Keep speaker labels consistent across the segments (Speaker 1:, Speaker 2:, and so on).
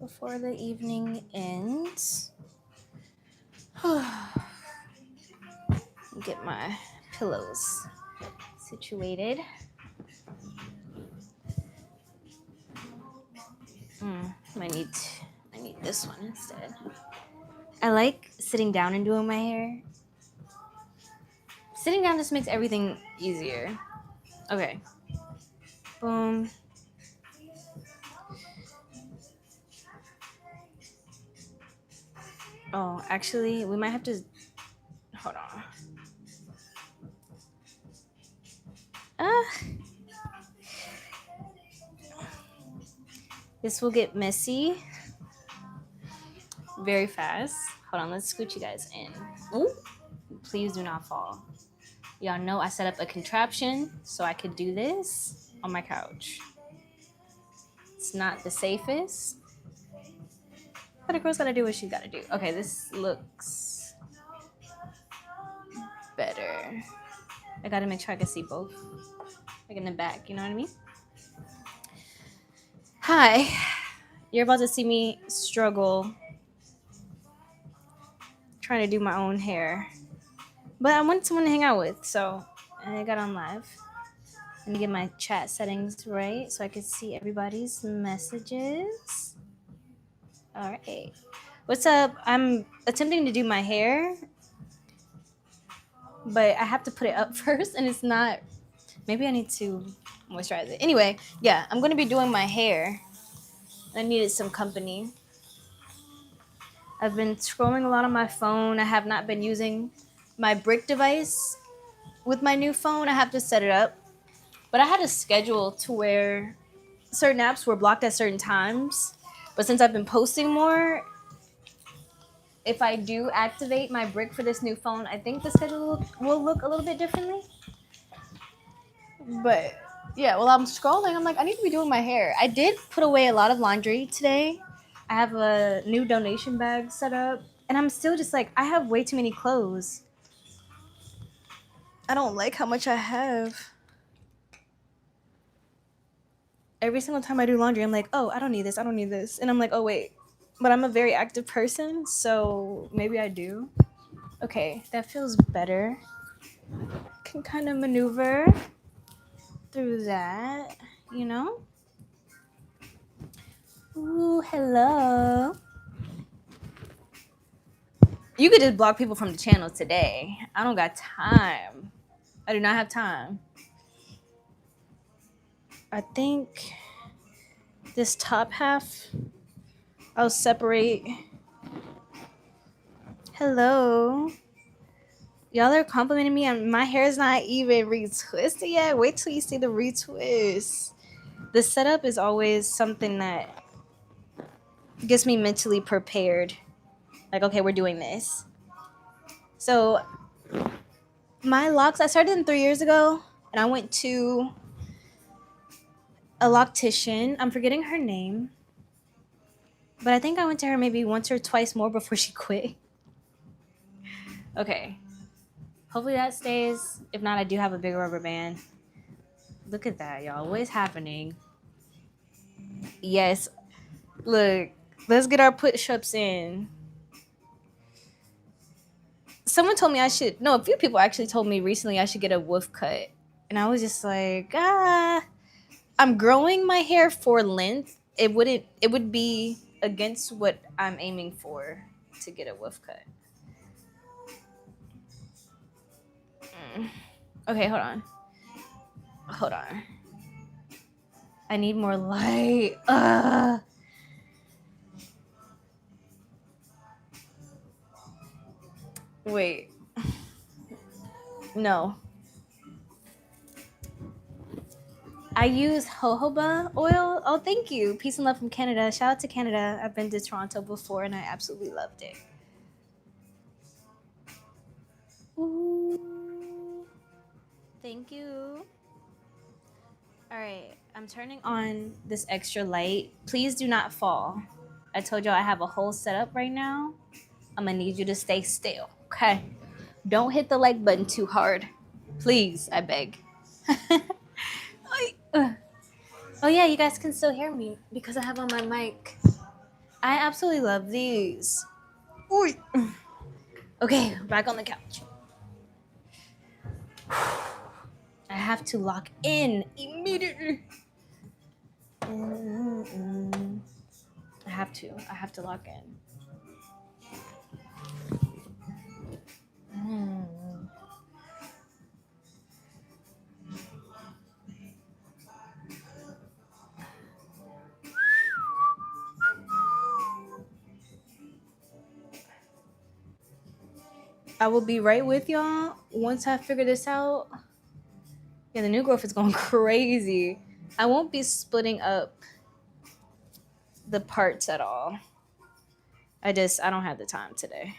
Speaker 1: before the evening ends. Get my pillows situated. I need this one instead. I like sitting down and doing my hair. Sitting down just makes everything easier. Okay. Boom. Oh, actually, we might have to... Hold on. This will get messy very fast. Hold on, let's scooch you guys in. Ooh, please do not fall. Y'all know I set up a contraption so I could do this on my couch. It's not the safest, but a girl's gotta do what she's gotta do. Okay, this looks better. I gotta make sure I can see both. Like in the back, you know what I mean? Hi, you're about to see me struggle trying to do my own hair. But I wanted someone to hang out with, so I got on live. Let me get my chat settings right so I can see everybody's messages. All right. What's up? I'm attempting to do my hair, but I have to put it up first, and it's not. Maybe I need to moisturize it. Anyway, yeah, I'm going to be doing my hair. I needed some company. I've been scrolling a lot on my phone. I have not been using my brick device with my new phone. I have to set it up. But I had a schedule to where certain apps were blocked at certain times. But since I've been posting more, if I do activate my brick for this new phone, I think the schedule will look a little bit differently. But yeah, while I'm scrolling, I'm like, I need to be doing my hair. I did put away a lot of laundry today. I have a new donation bag set up. And I'm still just like, I have way too many clothes. I don't like how much I have. Every single time I do laundry, I'm like, oh, I don't need this. I don't need this. And I'm like, oh, wait. But I'm a very active person, so maybe I do. Okay, that feels better. Can kind of maneuver through that, you know? Ooh, hello. You could just block people from the channel today. I don't got time. I do not have time. I think this top half, I'll separate. Hello. Y'all are complimenting me and my hair is not even retwisted yet. Wait till you see the retwist. The setup is always something that gets me mentally prepared. Like, okay, we're doing this. So my locks, I started them 3 years ago, and I went to a loctician. I'm forgetting her name, but I think I went to her maybe once or twice more before she quit. Okay. Hopefully that stays. If not, I do have a big rubber band. Look at that, y'all. What is happening? Yes. Look, let's get our push-ups in. Someone told me I should. No, a few people actually told me recently I should get a wolf cut. And I was just like, I'm growing my hair for length. It would be against what I'm aiming for to get a wolf cut. Okay, hold on. I need more light. Wait. No. I use jojoba oil. Oh, thank you. Peace and love from Canada. Shout out to Canada. I've been to Toronto before and I absolutely loved it. Ooh. Thank you. All right. I'm turning on this extra light. Please do not fall. I told y'all I have a whole setup right now. I'm going to need you to stay still. Okay. Don't hit the like button too hard. Please, I beg. Oh yeah, you guys can still hear me because I have on my mic. I absolutely love these. Oy. Okay, back on the couch. I have to lock in immediately. I have to lock in. I will be right with y'all once I figure this out. Yeah, the new growth is going crazy. I won't be splitting up the parts at all. I don't have the time today.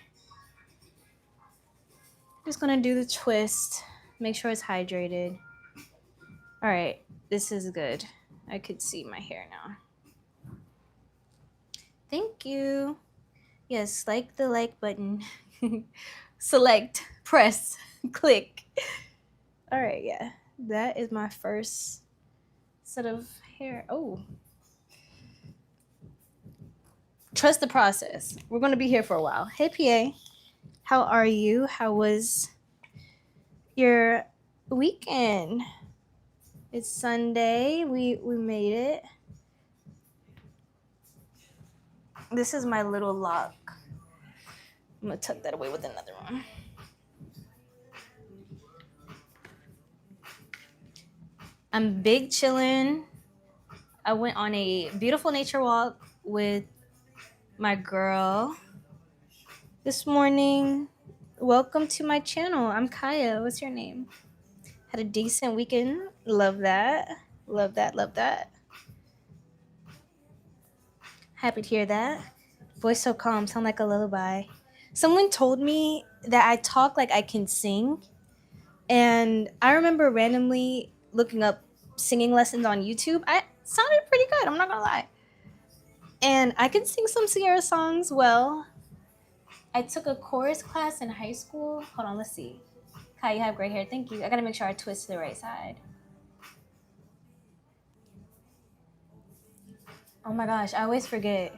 Speaker 1: Just gonna do the twist. Make sure it's hydrated. All right, this is good. I could see my hair now. Thank you. Yes, like the like button. Select, press, click. All right, yeah. That is my first set of hair. Oh. Trust the process. We're going to be here for a while. Hey, PA. How are you? How was your weekend? It's Sunday. We made it. This is my little lock. I'm going to tuck that away with another one. I'm big chillin'. I went on a beautiful nature walk with my girl this morning. Welcome to my channel. I'm Kaya. What's your name? Had a decent weekend. Love that. Love that. Love that. Happy to hear that. Voice so calm, sound like a lullaby. Someone told me that I talk like I can sing. And I remember randomly looking up singing lessons on YouTube. I sounded pretty good, I'm not gonna lie. And I can sing some Sierra songs well. I took a chorus class in high school. Hold on, let's see. Kai, you have great hair. Thank you. I gotta make sure I twist to the right side. Oh my gosh, I always forget.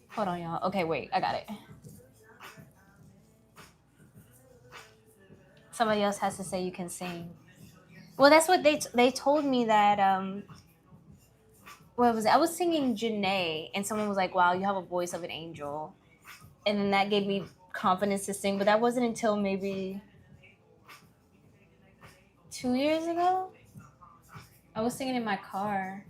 Speaker 1: Hold on, y'all. Okay, wait, I got it. Somebody else has to say you can sing. Well, that's what they told me that. What was it? I was singing Janae, and someone was like, "Wow, you have a voice of an angel," and then that gave me confidence to sing. But that wasn't until maybe 2 years ago. I was singing in my car.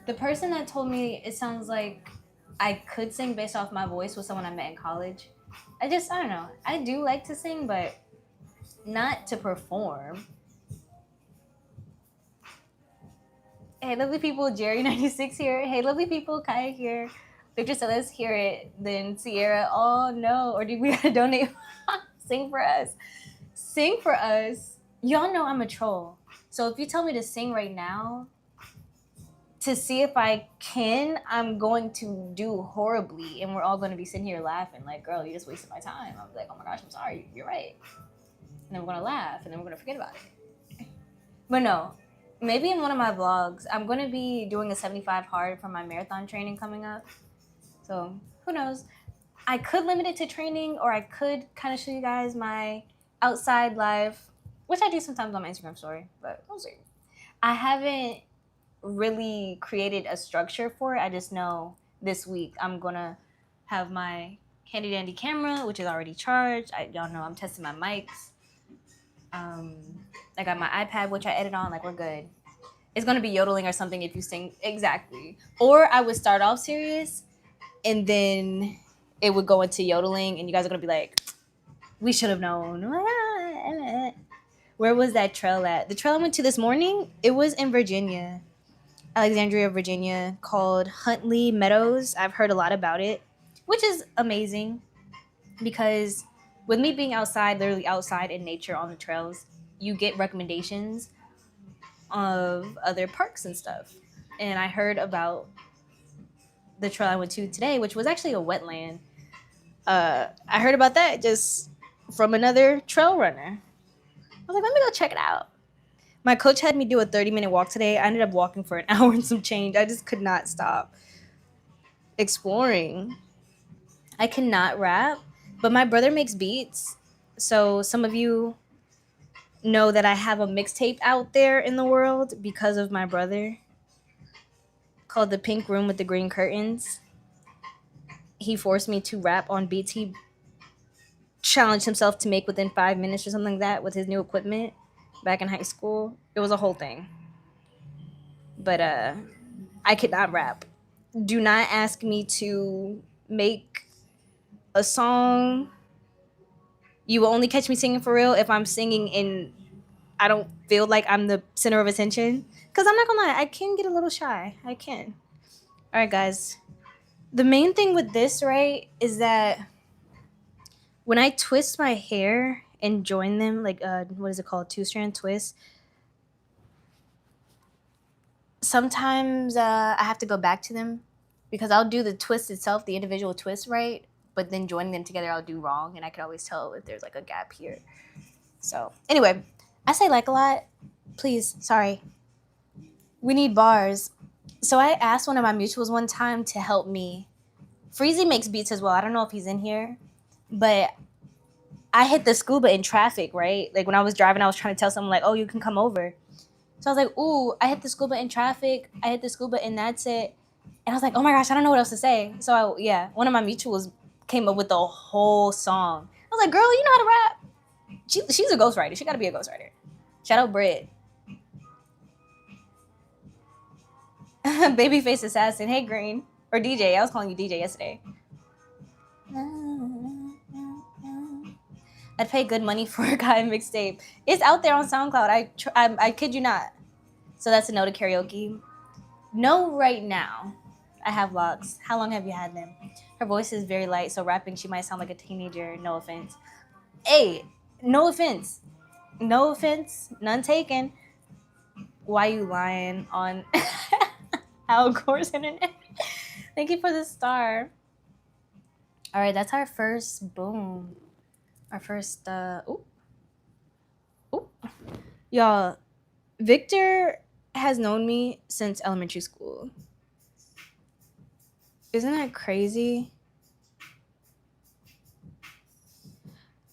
Speaker 1: The person that told me it sounds like I could sing based off my voice was someone I met in college. I don't know. I do like to sing, but not to perform. Hey, lovely people, Jerry96 here. Hey, lovely people, Kaya here. Victor said, let's hear it. Then Sierra, oh no. Or did we gotta donate? Sing for us. Sing for us. Y'all know I'm a troll. So if you tell me to sing right now, to see if I can, I'm going to do horribly. And we're all going to be sitting here laughing like, girl, you just wasted my time. I was like, oh my gosh, I'm sorry. You're right. And then we're going to laugh and then we're going to forget about it. But no, maybe in one of my vlogs, I'm going to be doing a 75 hard for my marathon training coming up. So who knows? I could limit it to training, or I could kind of show you guys my outside life, which I do sometimes on my Instagram story, but we'll see. I haven't really created a structure for it. I just know this week I'm going to have my handy dandy camera, which is already charged. Y'all know I'm testing my mics. I got my iPad, which I edit on. Like, we're good. It's going to be yodeling or something if you sing. Exactly. Or I would start off serious, and then it would go into yodeling, and you guys are going to be like, we should have known. Where was that trail at? The trail I went to this morning, it was in Virginia. Alexandria, Virginia, called Huntley Meadows. I've heard a lot about it, which is amazing because with me being outside, literally outside in nature on the trails, you get recommendations of other parks and stuff. And I heard about the trail I went to today, which was actually a wetland. I heard about that just from another trail runner. I was like, let me go check it out. My coach had me do a 30-minute walk today. I ended up walking for an hour and some change. I just could not stop exploring. I cannot rap, but my brother makes beats. So some of you know that I have a mixtape out there in the world because of my brother called The Pink Room with the Green Curtains. He forced me to rap on beats he challenged himself to make within 5 minutes or something like that with his new equipment back in high school. It was a whole thing. But I could not rap. Do not ask me to make a song. You will only catch me singing for real if I'm singing and I don't feel like I'm the center of attention. Because I'm not going to lie, I can get a little shy. I can. All right, guys. The main thing with this, right, is that when I twist my hair and join them, like, what is it called? 2-strand twist. Sometimes I have to go back to them because I'll do the twist itself, the individual twist, right? But then joining them together, I'll do wrong. And I can always tell if there's like a gap here. So anyway, I say like a lot. Please, sorry. We need bars. So I asked one of my mutuals one time to help me. Freezy makes beats as well. I don't know if he's in here, but I hit the scuba in traffic, right? Like when I was driving, I was trying to tell someone like, oh, you can come over. So I was like, ooh, I hit the scuba in traffic. I hit the scuba and that's it. And I was like, oh my gosh, I don't know what else to say. So one of my mutuals came up with the whole song. I was like, girl, you know how to rap? She's a ghostwriter. She got to be a ghostwriter. Shout out Britt. Babyface Assassin. Hey, Green. Or DJ. I was calling you DJ yesterday. I'd pay good money for a guy mixtape. It's out there on SoundCloud. I kid you not. So that's a no to karaoke. No, right now. I have locks. How long have you had them? Her voice is very light, so rapping, she might sound like a teenager. No offense. Hey, no offense. No offense. None taken. Why you lying on Al Gore's internet? Thank you for the star. All right, that's our first boom. Our first, ooh. Y'all, Victor has known me since elementary school. Isn't that crazy?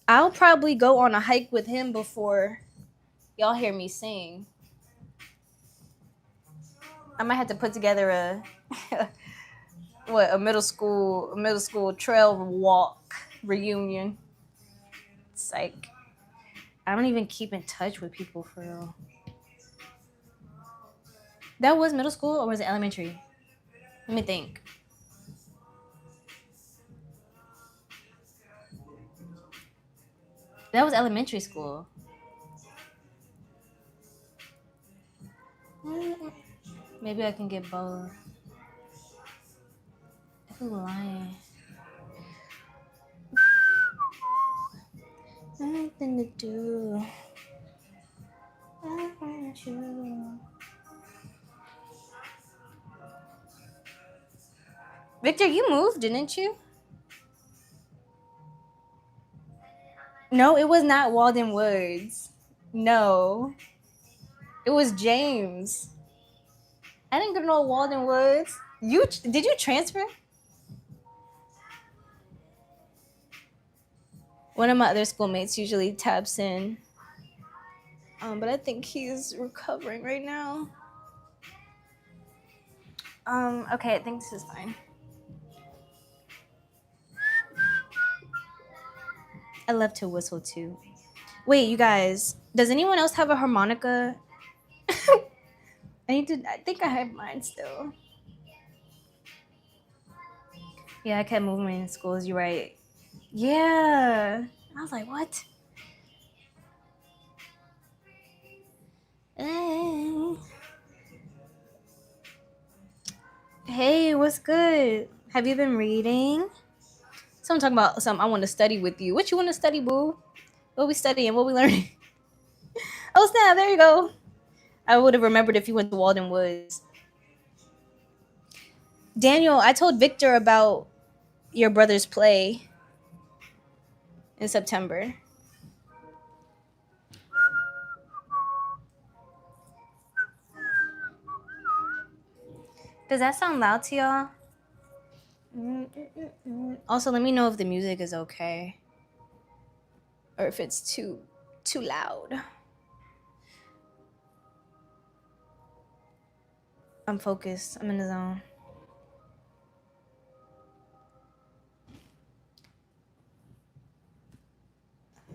Speaker 1: I'll probably go on a hike with him before y'all hear me sing. I might have to put together a middle school trail walk reunion. It's like I don't even keep in touch with people for real. That was middle school or was it elementary? Let me think. That was elementary school. Maybe I can get both. Who's lying? Nothing to do. I want you. Victor, you moved, didn't you? No, it was not Walden Woods. No. It was James. I didn't go to no Walden Woods. Did you transfer? One of my other schoolmates usually taps in. But I think he's recovering right now. Okay, I think this is fine. I love to whistle too. Wait, you guys, does anyone else have a harmonica? I think I have mine still. Yeah, I kept moving in schools, you're right. Yeah. I was like, what? Hey, what's good? Have you been reading? So I'm talking about something I want to study with you. What you want to study, boo? What we studying? What we learning? Oh, snap. There you go. I would have remembered if you went to Walden Woods. Daniel, I told Victor about your brother's play. in September. Does that sound loud to y'all? Also, let me know if the music is okay or if it's too loud. I'm focused. I'm in the zone.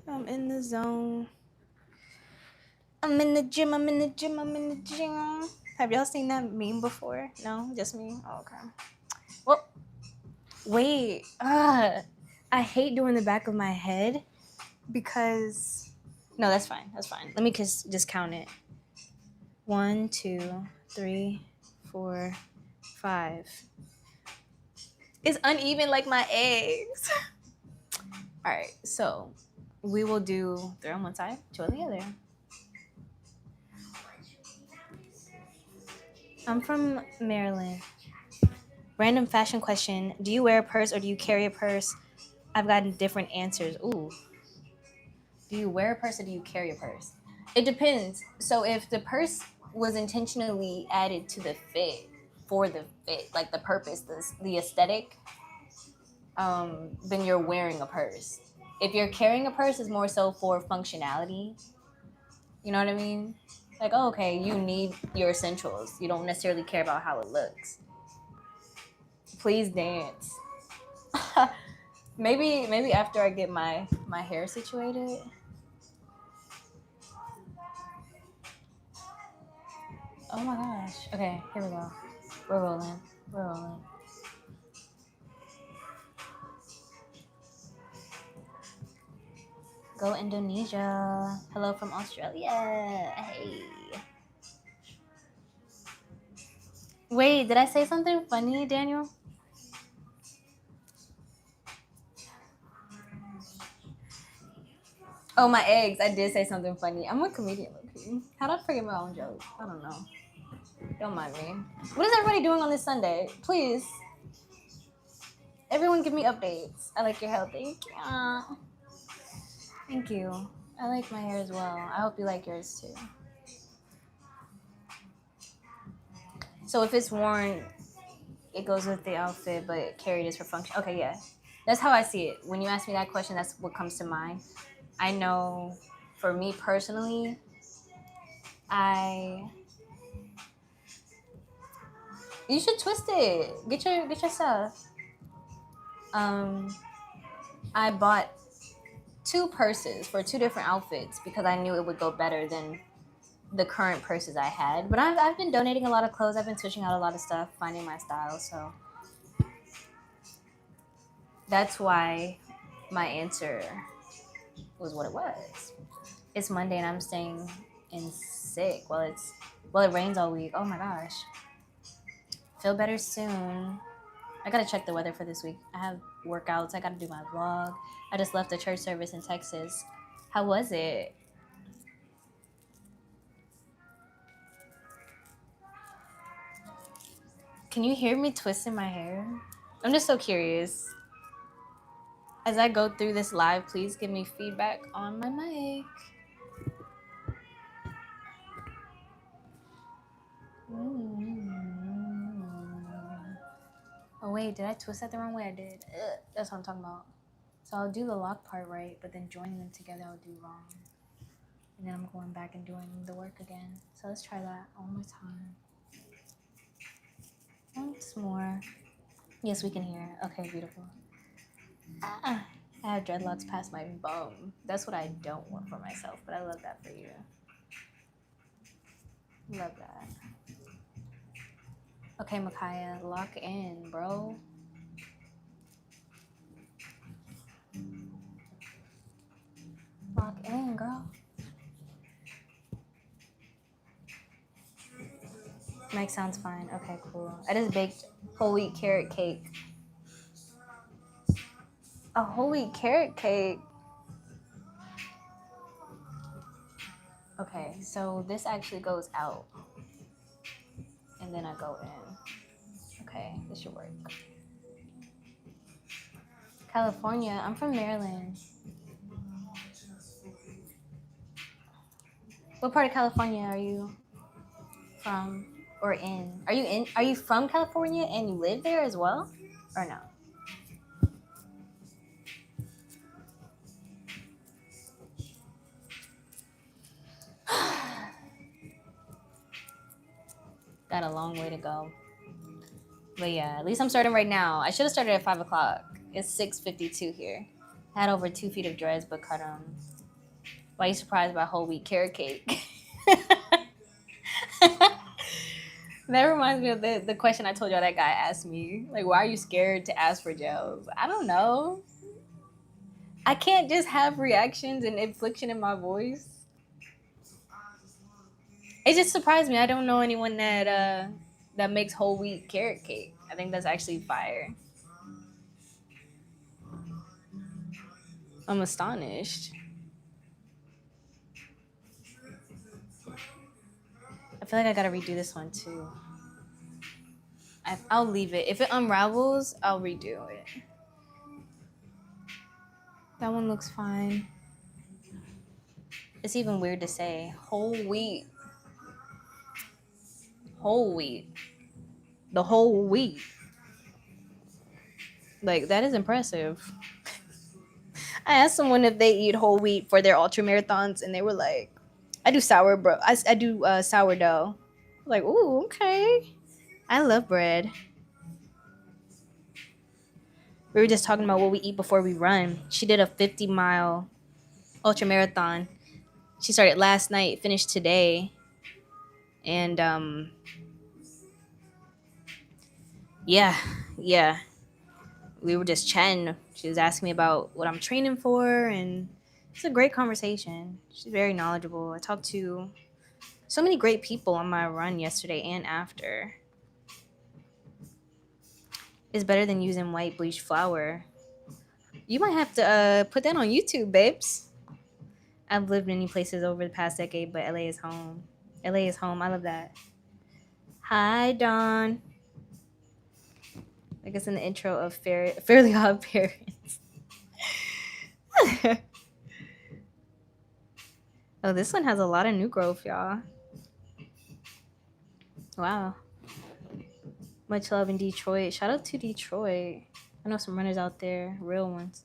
Speaker 1: I'm in the zone. I'm in the gym. I'm in the gym. I'm in the gym. Have y'all seen that meme before? No, just me. Oh, okay. Well, wait. I hate doing the back of my head because no, that's fine. That's fine. Let me just count it. 1, 2, 3, 4, 5. It's uneven like my eggs. All right, so we will do 3 on one side, 2 on the other. I'm from Maryland. Random fashion question. Do you wear a purse or do you carry a purse? I've gotten different answers. Ooh. Do you wear a purse or do you carry a purse? It depends. So if the purse was intentionally added to the fit, for the fit, like the purpose, the aesthetic, then you're wearing a purse. If you're carrying a purse, it's more so for functionality. You know what I mean? Like, oh, okay, you need your essentials. You don't necessarily care about how it looks. Please dance. maybe after I get my hair situated. Oh my gosh. Okay, here we go. We're rolling. We're rolling. Go Indonesia. Hello from Australia. Hey. Wait, did I say something funny, Daniel? Oh, my eggs. I did say something funny. I'm a comedian, low-key. How did I forget my own joke? I don't know. Don't mind me. What is everybody doing on this Sunday? Please. Everyone give me updates. I like your hair. Thank you. Thank you. I like my hair as well. I hope you like yours too. So if it's worn, it goes with the outfit, but carried is for function. Okay, yeah. That's how I see it. When you ask me that question, that's what comes to mind. I know for me personally, you should twist it. Get your stuff. I bought 2 purses for 2 different outfits because I knew it would go better than the current purses I had. But I've been donating a lot of clothes. I've been switching out a lot of stuff, finding my style. So that's why my answer was what it was. It's Monday and I'm staying in sick. Well, it rains all week. Oh my gosh. Feel better soon. I gotta check the weather for this week. I have workouts. I gotta do my vlog. I just left a church service in Texas. How was it? Can you hear me twisting my hair? I'm just so curious. As I go through this live, please give me feedback on my mic. Oh wait, did I twist that the wrong way? I did. Ugh, that's what I'm talking about. So I'll do the lock part right, but then joining them together I'll do wrong. And then I'm going back and doing the work again. So let's try that one more time. Once more. Yes, we can hear. Okay, beautiful. I have dreadlocks past my bum. That's what I don't want for myself, but I love that for you. Love that. Okay, Micaiah, lock in, bro. Lock in, girl. Mic sounds fine. Okay, cool. I just baked whole wheat carrot cake. A whole wheat carrot cake. Okay, so this actually goes out. And then I go in. Okay, this should work. California. I'm from Maryland. What part of California are you from or in? Are you from California and you live there as well? Or no? Got a long way to go. But yeah, at least I'm starting right now. I should have started at 5 o'clock. It's 6:52 here. I had over 2 feet of dreads, but cut them. Why are you surprised by whole wheat carrot cake? That reminds me of the question I told y'all that guy asked me. Like, why are you scared to ask for gels? I don't know. I can't just have reactions and inflection in my voice. It just surprised me. I don't know anyone that makes whole wheat carrot cake. I think that's actually fire. I'm astonished. I feel like I gotta redo this one too. I'll leave it. If it unravels, I'll redo it. That one looks fine. It's even weird to say whole wheat. Whole wheat. The whole wheat. Like, that is impressive. I asked someone if they eat whole wheat for their ultra marathons, and they were like, I do I do sourdough. Like, ooh, okay. I love bread. We were just talking about what we eat before we run. She did a 50-mile ultra marathon. She started last night, finished today. And yeah. We were just chatting. She was asking me about what I'm training for, and it's a great conversation. She's very knowledgeable. I talked to so many great people on my run yesterday and after. It's better than using white bleached flour. You might have to put that on YouTube, babes. I've lived many places over the past decade, but LA is home. LA is home. I love that. Hi, Dawn. I guess in the intro of Fairly Odd Parents. Oh, this one has a lot of new growth, y'all. Wow. Much love in Detroit. Shout out to Detroit. I know some runners out there, real ones.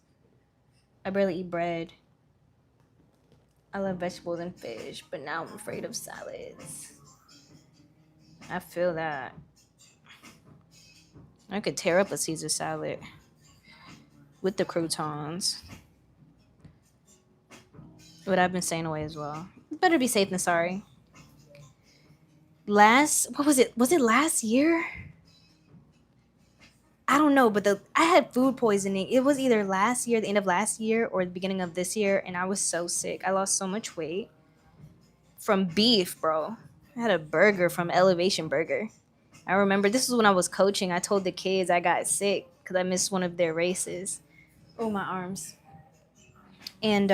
Speaker 1: I barely eat bread. I love vegetables and fish, but now I'm afraid of salads. I feel that. I could tear up a Caesar salad with the croutons. But I've been staying away as well. Better be safe than sorry. What was it? Was it last year? I don't know, but I had food poisoning. It was either last year, the end of last year, or the beginning of this year, and I was so sick. I lost so much weight from beef, bro. I had a burger from Elevation Burger. I remember this was when I was coaching. I told the kids I got sick because I missed one of their races. Oh, my arms. And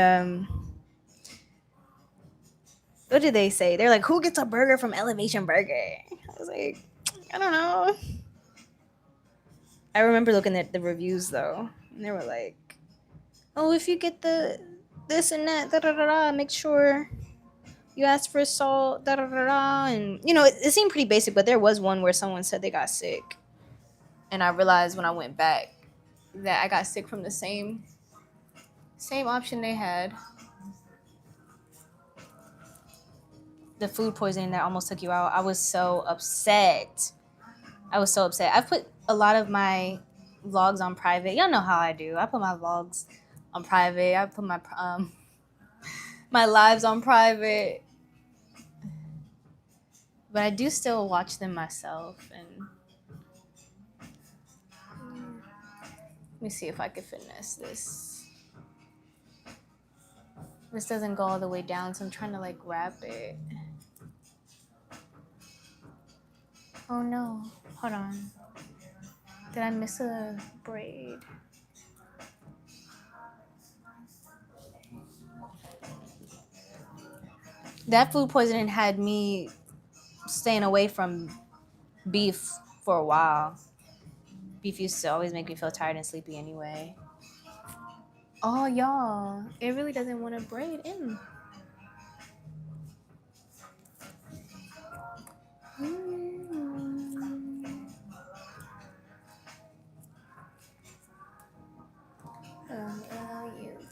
Speaker 1: what did they say? They're like, who gets a burger from Elevation Burger? I was like, I don't know. I remember looking at the reviews though, and they were like, oh, if you get the this and that, da da da da, make sure you ask for salt, da da da da. And you know, it seemed pretty basic, but there was one where someone said they got sick, and I realized when I went back that I got sick from the same option they had. The food poisoning that almost took you out. I was so upset. I've put a lot of my vlogs on private. Y'all know how I do. I put my vlogs on private. I put my my lives on private. But I do still watch them myself. And let me see if I can finesse this. This doesn't go all the way down, so I'm trying to like wrap it. Oh no, hold on. Did I miss a braid? That food poisoning had me staying away from beef for a while. Beef used to always make me feel tired and sleepy anyway. Oh, y'all, it really doesn't want to braid in.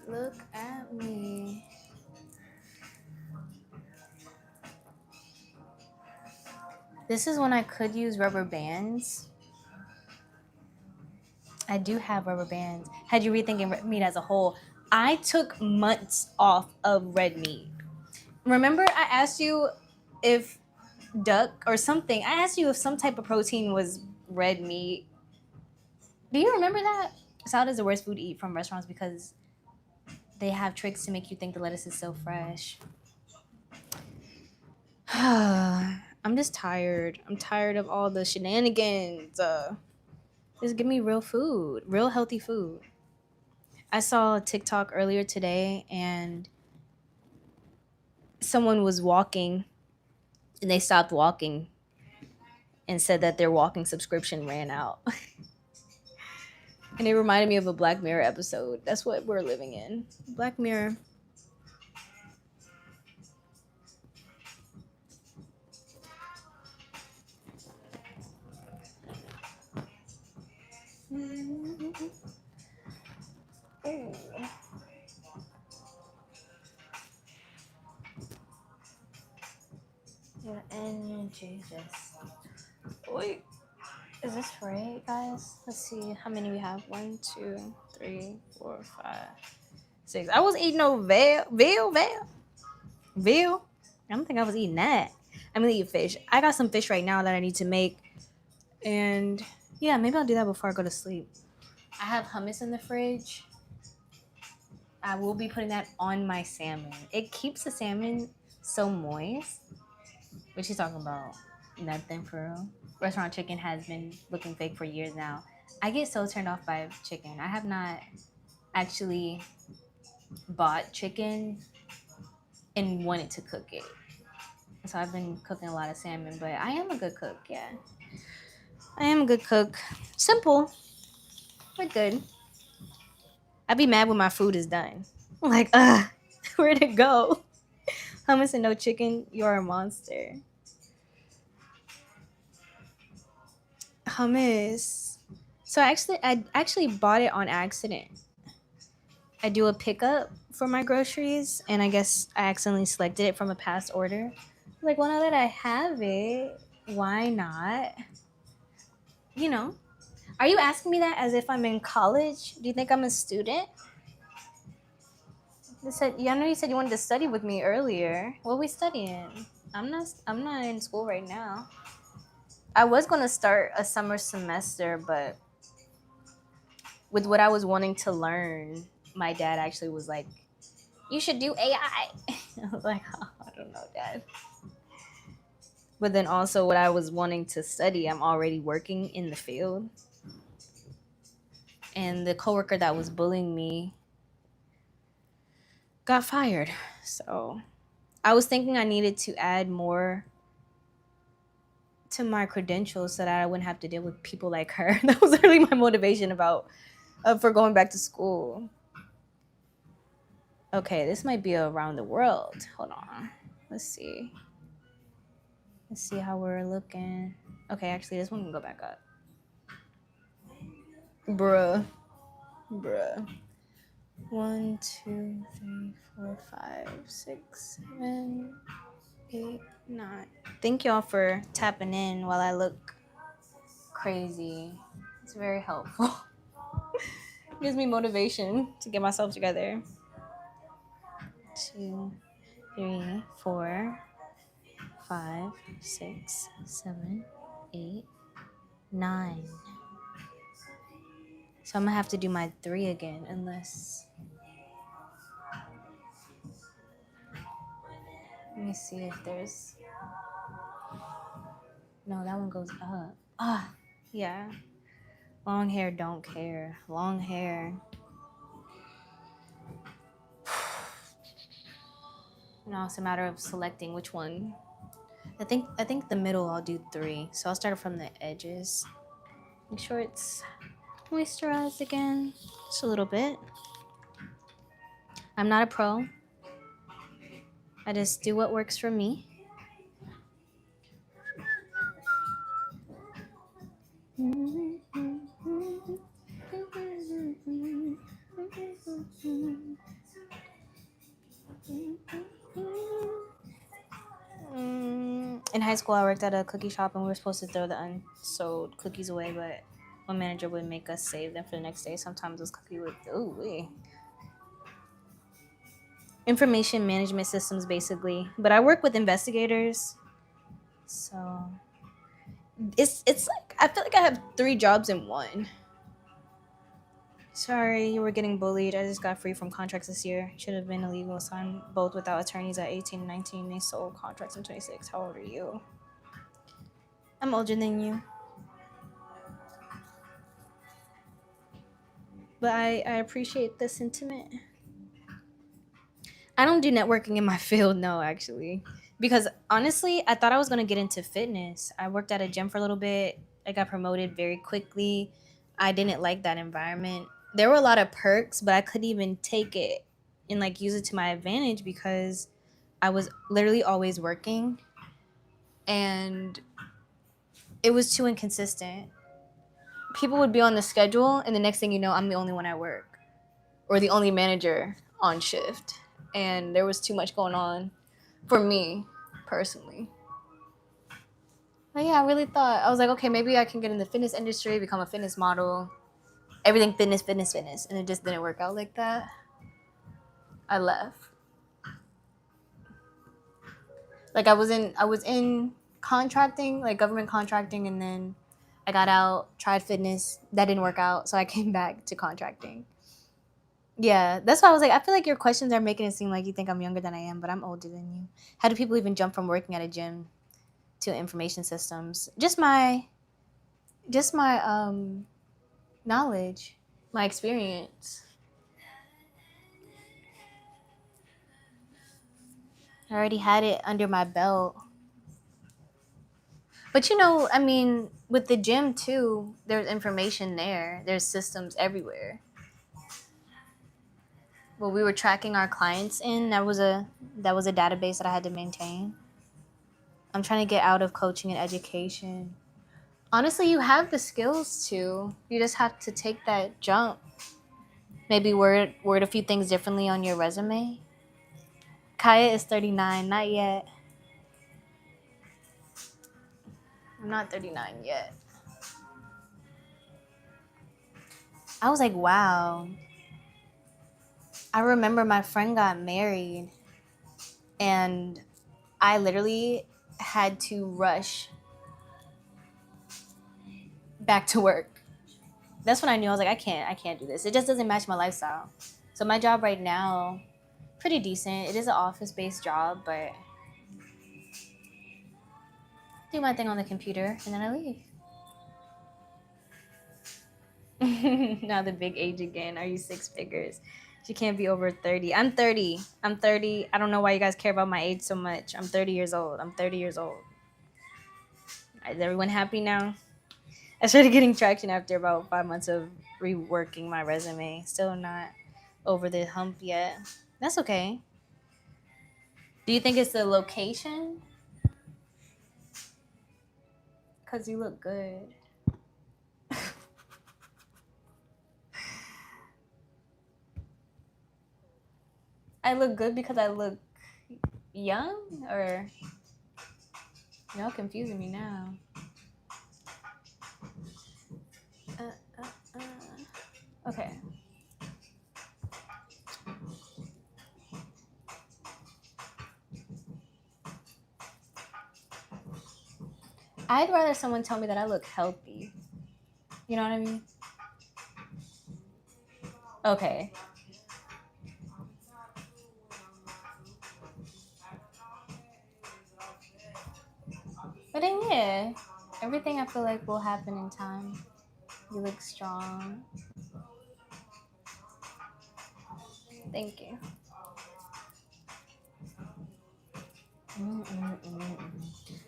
Speaker 1: Look at me. This is when I could use rubber bands. I do have rubber bands. Had you rethinking red meat as a whole, I took months off of red meat. Remember, I asked you if duck or something. I asked you if some type of protein was red meat. Do you remember that? Salad is the worst food to eat from restaurants because they have tricks to make you think the lettuce is so fresh. I'm just tired. I'm tired of all the shenanigans. Just give me real food, real healthy food. I saw a TikTok earlier today and someone was walking and they stopped walking and said that their walking subscription ran out. And it reminded me of a Black Mirror episode. That's what we're living in. Black Mirror. And Jesus. Wait. Is this right, guys? Let's see how many we have. 1, 2, 3, 4, 5, 6. I was eating no veal. I don't think I was eating that. I'm gonna eat fish. I got some fish right now that I need to make. And yeah, maybe I'll do that before I go to sleep. I have hummus in the fridge. I will be putting that on my salmon. It keeps the salmon so moist. What you talking about? Nothing for real. Restaurant chicken has been looking fake for years now. I get so turned off by chicken. I have not actually bought chicken and wanted to cook it. So I've been cooking a lot of salmon, but I am a good cook, yeah. I am a good cook. Simple, but good. I'd be mad when my food is done. Like, where'd it go? Hummus and no chicken, you're a monster. Hummus. So I actually bought it on accident. I do a pickup for my groceries, and I guess I accidentally selected it from a past order. Like, well, now that I have it, why not? You know, are you asking me that as if I'm in college? Do you think I'm a student? I know you said you wanted to study with me earlier. What are we studying? I'm not in school right now. I was gonna start a summer semester, but with what I was wanting to learn, my dad actually was like, "You should do AI." I was like, oh, I don't know, Dad. But then also, what I was wanting to study, I'm already working in the field, and the coworker that was bullying me got fired. So I was thinking I needed to add more to my credentials so that I wouldn't have to deal with people like her. That was really my motivation for going back to school. Okay, this might be around the world. Hold on. Let's see. Let's see how we're looking. Okay, actually, this one can go back up. Bruh. 1, 2, 3, 4, 5, 6, 7, 8, 9. Thank y'all for tapping in while I look crazy. It's very helpful. Gives me motivation to get myself together. 2, 3, 4, 5, 6, 7, 8, 9. So I'm gonna have to do my 3 again, unless. Let me see if there's. No, that one goes up. Yeah. Long hair, don't care. Long hair. No, it's a matter of selecting which one. I think the middle I'll do 3. So I'll start from the edges. Make sure it's moisturized again. Just a little bit. I'm not a pro. I just do what works for me. In high school, I worked at a cookie shop, and we were supposed to throw the unsold cookies away, but one manager would make us save them for the next day. Sometimes those cookies would, information management systems, basically. But I work with investigators, so it's like I feel like I have 3 jobs in one. Sorry, you were getting bullied. I just got free from contracts this year. Should have been illegal. Signed both without attorneys at 18 and 19. They sold contracts in 26. How old are you? I'm older than you. But I appreciate the sentiment. I don't do networking in my field, no, actually. Because honestly, I thought I was going to get into fitness. I worked at a gym for a little bit. I got promoted very quickly. I didn't like that environment. There were a lot of perks, but I couldn't even take it and like use it to my advantage because I was literally always working and it was too inconsistent. People would be on the schedule and the next thing you know, I'm the only one at work or the only manager on shift. And there was too much going on for me personally. But yeah, I really thought, I was like, okay, maybe I can get in the fitness industry, become a fitness model, everything fitness, fitness, fitness. And it just didn't work out like that. I left. Like I was in contracting, like government contracting, and then I got out, tried fitness, that didn't work out, so I came back to contracting. Yeah, that's why I was like, I feel like your questions are making it seem like you think I'm younger than I am, but I'm older than you. How do people even jump from working at a gym to information systems? Just my knowledge, my experience. I already had it under my belt. But you know, I mean, with the gym too, there's information there. There's systems everywhere. Well, we were tracking our clients in, that was a database that I had to maintain. I'm trying to get out of coaching and education. Honestly, you have the skills to. You just have to take that jump. Maybe word a few things differently on your resume. Kaya is 39, not yet. I'm not 39 yet. I was like, wow. I remember my friend got married and I literally had to rush back to work. That's when I knew I was like, I can't do this. It just doesn't match my lifestyle. So my job right now, pretty decent. It is an office-based job, but do my thing on the computer and then I leave. Now the big age again. Are you 6 figures? She can't be over 30. I'm 30. I'm 30. I don't know why you guys care about my age so much. I'm 30 years old. I'm 30 years old. Is everyone happy now? I started getting traction after about 5 months of reworking my resume. Still not over the hump yet. That's okay. Do you think it's the location? Because you look good. I look good because I look young? Or y'all confusing me now. Okay. I'd rather someone tell me that I look healthy. You know what I mean? Okay. But then, yeah, everything I feel like will happen in time. You look strong. Thank you.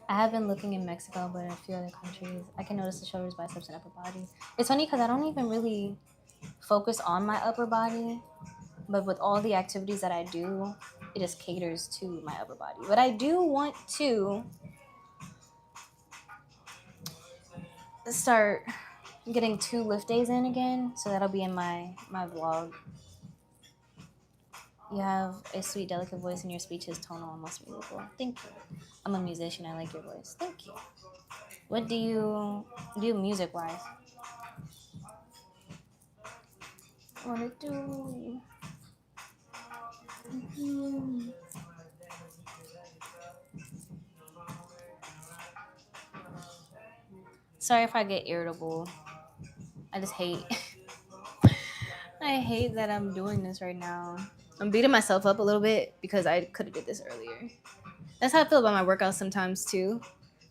Speaker 1: I have been looking in Mexico, but in a few other countries. I can notice the shoulders, biceps, and upper body. It's funny because I don't even really focus on my upper body, but with all the activities that I do, it just caters to my upper body. But I do want to start getting 2 lift days in again, so that'll be in my vlog. You have a sweet, delicate voice, and your speech is tonal, almost musical. Thank you. I'm a musician. I like your voice. Thank you. What do you do music-wise? What to do? Sorry if I get irritable. I just hate. I hate that I'm doing this right now. I'm beating myself up a little bit because I could have did this earlier. That's how I feel about my workouts sometimes too.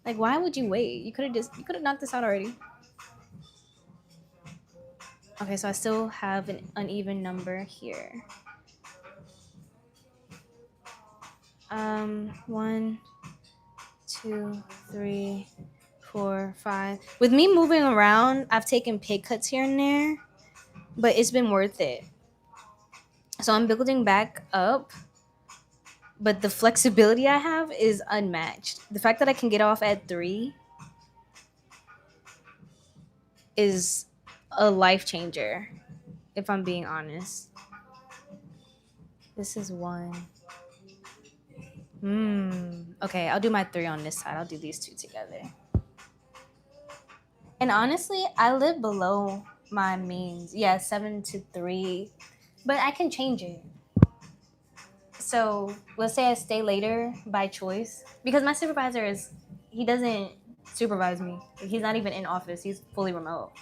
Speaker 1: Like, why would you wait? You could have knocked this out already. Okay, so I still have an uneven number here. 1, 2, 3, 4, 5. With me moving around, I've taken pay cuts here and there, but it's been worth it. So I'm building back up, but the flexibility I have is unmatched. The fact that I can get off at 3 is a life changer, if I'm being honest. This is 1. Okay, I'll do my 3 on this side. I'll do these 2 together. And honestly, I live below my means. Yeah, 7 to 3, but I can change it. So let's say I stay later by choice, because my supervisor he doesn't supervise me. He's not even in office. He's fully remote.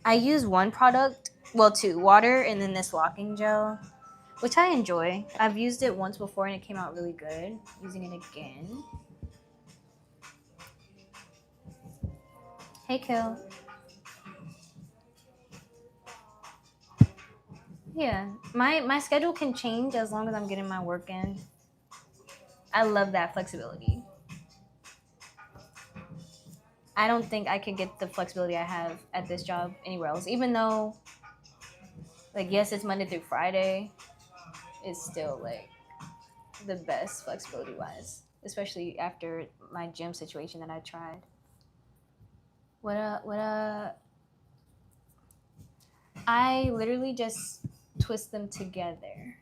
Speaker 1: I use 1 product, well, 2, water and then this locking gel, which I enjoy. I've used it once before and it came out really good. Using it again. Hey, Kill. Yeah, my schedule can change as long as I'm getting my work in. I love that flexibility. I don't think I could get the flexibility I have at this job anywhere else. Even though, like, yes, it's Monday through Friday, it's still, like, the best flexibility-wise. Especially after my gym situation that I tried. I literally just twist them together.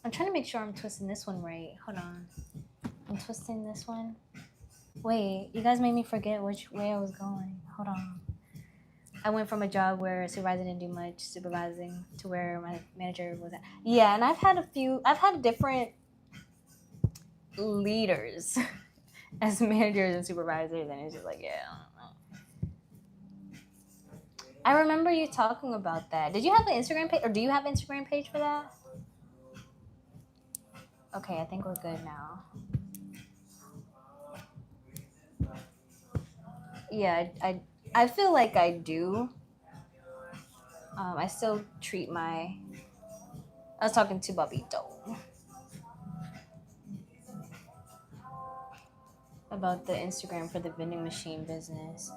Speaker 1: I'm trying to make sure I'm twisting this one right. Hold on. I'm twisting this one. Wait, you guys made me forget which way I was going. Hold on. I went from a job where a supervisor didn't do much supervising to where my manager was at. Yeah, and I've had different leaders as managers and supervisors, and it's just like, yeah, I don't know. I remember you talking about that. Did you have an Instagram page, or do you have an Instagram page for that? Okay, I think we're good now. Yeah, I feel like I do. I still treat I was talking to Bobito about the Instagram for the vending machine business.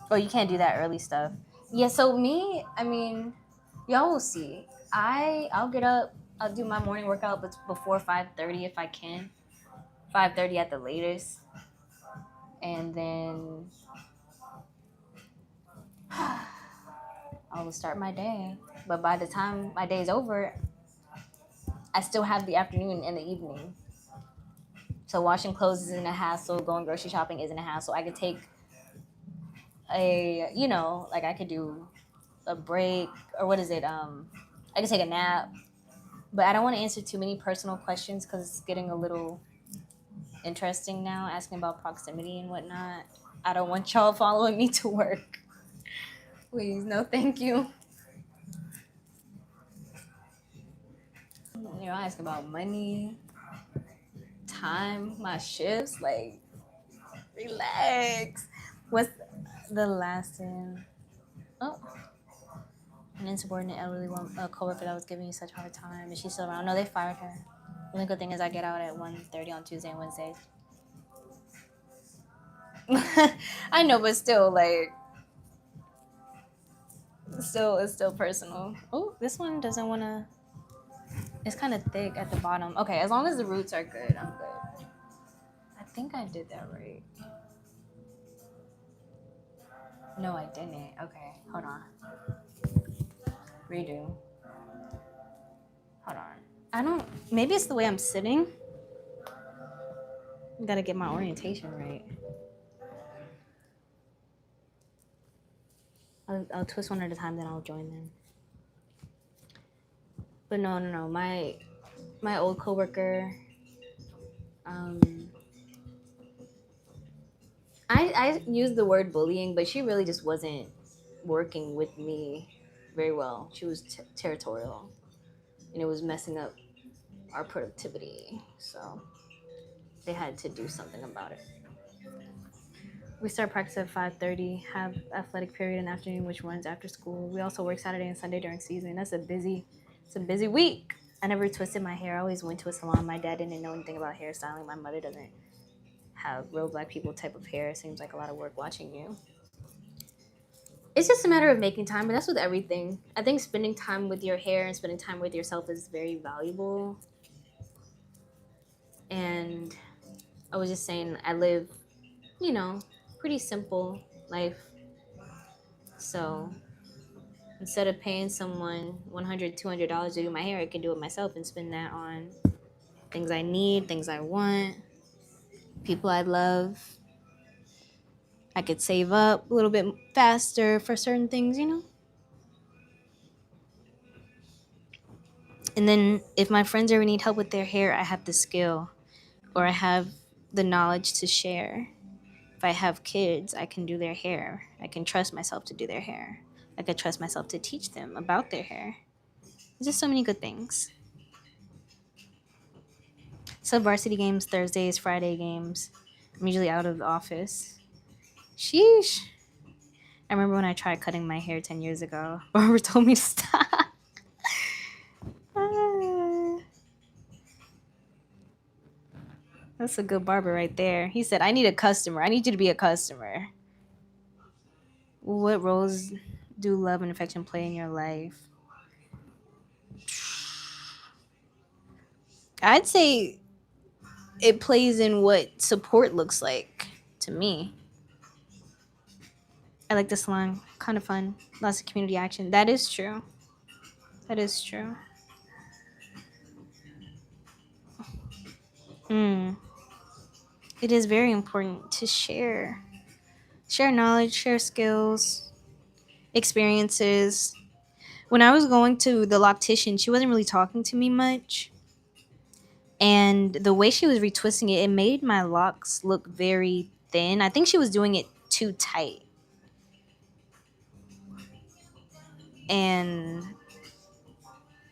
Speaker 1: Oh, you can't do that early stuff. Yeah, so me, I mean, y'all will see. I'll get up, I'll do my morning workout before 5:30 if I can. 5:30 at the latest. And then I will start my day. But by the time my day is over, I still have the afternoon and the evening. So washing clothes isn't a hassle. Going grocery shopping isn't a hassle. I could take I could do a break, or what is it? I could take a nap. But I don't want to answer too many personal questions because it's getting a little interesting now, asking about proximity and whatnot. I don't want y'all following me to work. Please, no thank you. I ask about money, time, my shifts. Like, relax. What's the last thing? Oh, an insubordinate elderly woman, a coworker that was giving you such a hard time. Is she still around? No, they fired her. The only good thing is I get out at 1:30 on Tuesday and Wednesdays. I know, but still, like, it's still personal. Oh, this one doesn't want to. It's kind of thick at the bottom. Okay, as long as the roots are good, I'm good. I think I did that right. No, I didn't. Okay, hold on. Redo. Hold on. I don't. Maybe it's the way I'm sitting. Gotta get my orientation right. I'll twist one at a time, then I'll join them. But no. My old coworker. I used the word bullying, but she really just wasn't working with me very well. She was territorial, and it was messing up our productivity. So they had to do something about it. We start practice at 5:30. Have athletic period in the afternoon, which runs after school. We also work Saturday and Sunday during season. It's a busy week. I never twisted my hair. I always went to a salon. My dad didn't know anything about hairstyling. My mother doesn't have real black people type of hair. It seems like a lot of work watching you. It's just a matter of making time, but that's with everything. I think spending time with your hair and spending time with yourself is very valuable. And I was just saying, I live, pretty simple life. So instead of paying someone $100, $200 to do my hair, I can do it myself and spend that on things I need, things I want, people I love. I could save up a little bit faster for certain things, And then if my friends ever need help with their hair, I have the skill or I have the knowledge to share. If I have kids, I can do their hair. I can trust myself to do their hair. I could trust myself to teach them about their hair. There's just so many good things. So varsity games, Thursdays, Friday games. I'm usually out of the office. Sheesh. I remember when I tried cutting my hair 10 years ago. Barbara told me to stop. That's a good barber right there. He said, I need a customer. I need you to be a customer. What roles do love and affection play in your life? I'd say it plays in what support looks like to me. I like the salon. Kind of fun. Lots of community action. That is true. That is true. It is very important to share knowledge, share skills, experiences. When I was going to the loctician, she wasn't really talking to me much. And the way she was retwisting it, it made my locks look very thin. I think she was doing it too tight. And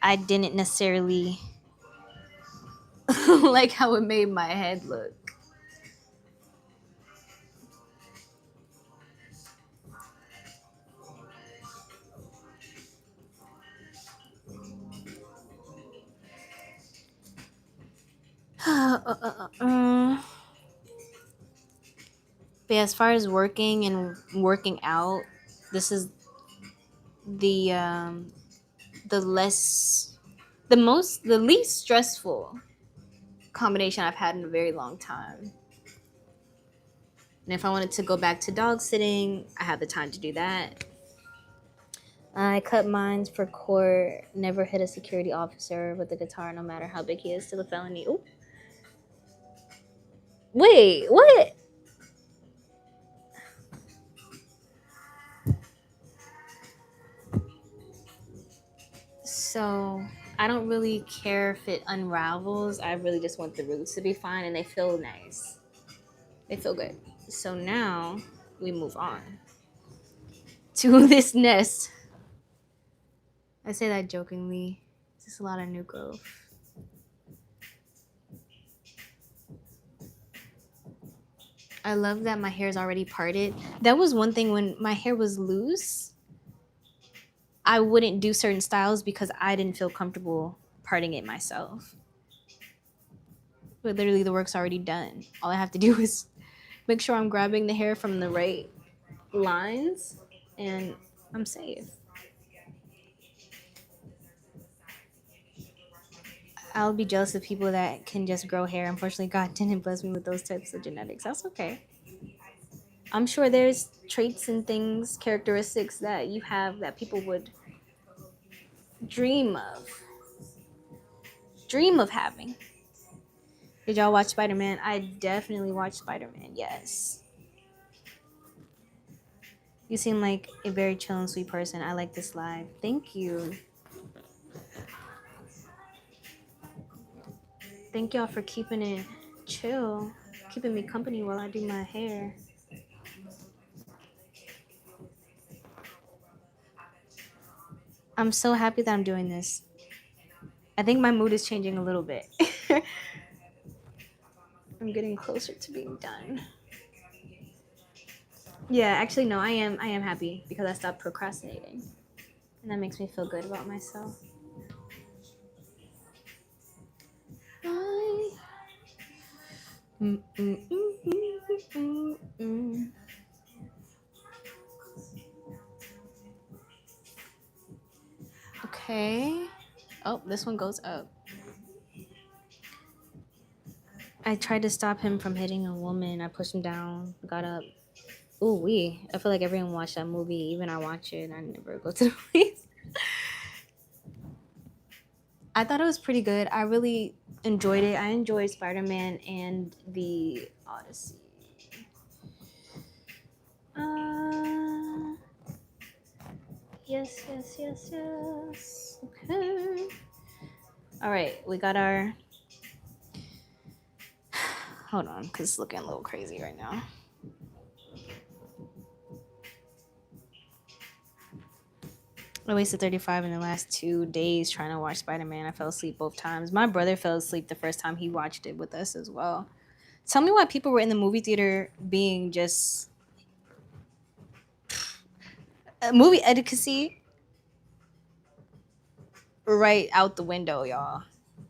Speaker 1: I didn't necessarily like how it made my head look. But as far as working and working out, this is the least stressful combination I've had in a very long time. And if I wanted to go back to dog sitting, I have the time to do that. I cut mines for court. Never hit a security officer with a guitar, no matter how big he is. Still a felony. Ooh. Wait, what? So I don't really care if it unravels. I really just want the roots to be fine, and they feel nice. They feel good. So now we move on to this nest. I say that jokingly. It's just a lot of new growth. I love that my hair is already parted. That was one thing when my hair was loose. I wouldn't do certain styles because I didn't feel comfortable parting it myself. But literally the work's already done. All I have to do is make sure I'm grabbing the hair from the right lines and I'm safe. I'll be jealous of people that can just grow hair. Unfortunately, God didn't bless me with those types of genetics. That's okay. I'm sure there's traits and things, characteristics that you have that people would dream of having. Did y'all watch Spider-Man? I definitely watched Spider-Man, yes. You seem like a very chill and sweet person. I like this live. Thank you. Thank y'all for keeping it chill, keeping me company while I do my hair. I'm so happy that I'm doing this. I think my mood is changing a little bit. I'm getting closer to being done. Yeah, actually no, I am happy because I stopped procrastinating. And that makes me feel good about myself. Okay. Oh, this one goes up. I tried to stop him from hitting a woman. I pushed him down, got up. Ooh, I feel like everyone watched that movie. Even I watch it. I never go to the movies. I thought it was pretty good. I really enjoyed it. I enjoyed Spider-Man and the Odyssey. Yes. Okay. All right, we got our. Hold on, because it's looking a little crazy right now. I wasted 35 in the last 2 days trying to watch Spider-Man. I fell asleep both times. My brother fell asleep the first time he watched it with us as well. Tell me why people were in the movie theater being just movie etiquette right out the window, y'all.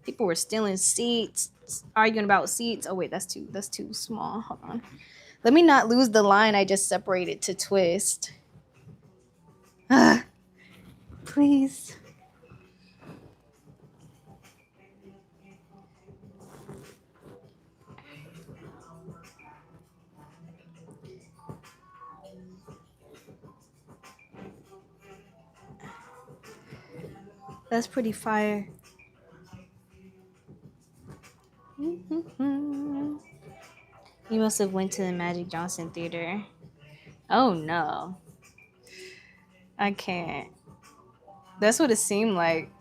Speaker 1: People were stealing seats, arguing about seats. Oh wait, that's too small. Hold on. Let me not lose the line I just separated to twist. Please. That's pretty fire. You must have went to the Magic Johnson Theater. Oh no. I can't. That's what it seemed like.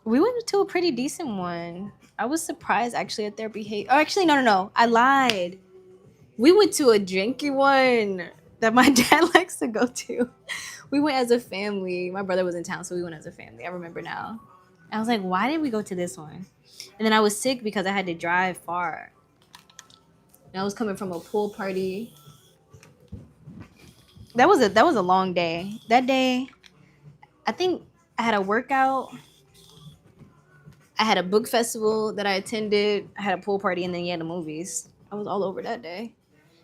Speaker 1: We went to a pretty decent one. I was surprised actually at their behavior. Oh, actually, no. I lied. We went to a drinky one that my dad likes to go to. We went as a family. My brother was in town, so we went as a family. I remember now. I was like, why did we go to this one? And then I was sick because I had to drive far. And I was coming from a pool party. That was a long day. That day, I think I had a workout. I had a book festival that I attended. I had a pool party, and then the movies. I was all over that day.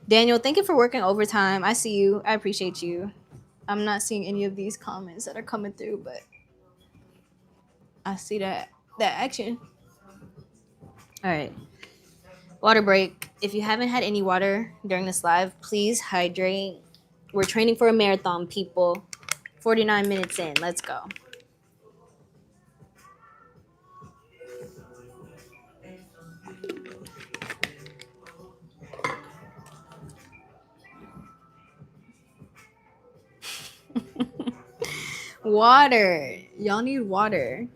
Speaker 1: Daniel, thank you for working overtime. I see you. I appreciate you. I'm not seeing any of these comments that are coming through, but I see that action. All right. Water break. If you haven't had any water during this live, please hydrate. We're training for a marathon, people. 49 minutes in. Let's go. Water. Y'all need water.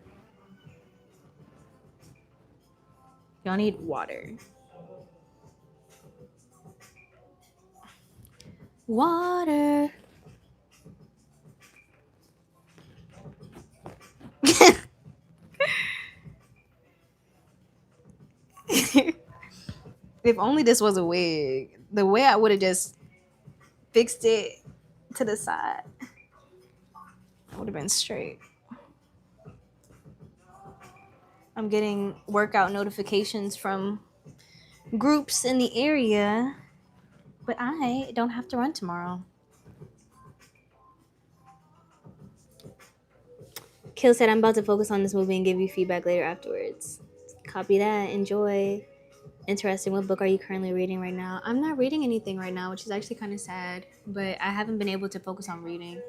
Speaker 1: Y'all need water. Water. If only this was a wig. The way I would have just fixed it to the side. Would have been straight. I'm getting workout notifications from groups in the area, but I don't have to run tomorrow. Kill said, I'm about to focus on this movie and give you feedback later afterwards. Copy that. Enjoy. Interesting. What book are you currently reading right now? I'm not reading anything right now, which is actually kind of sad, but I haven't been able to focus on reading.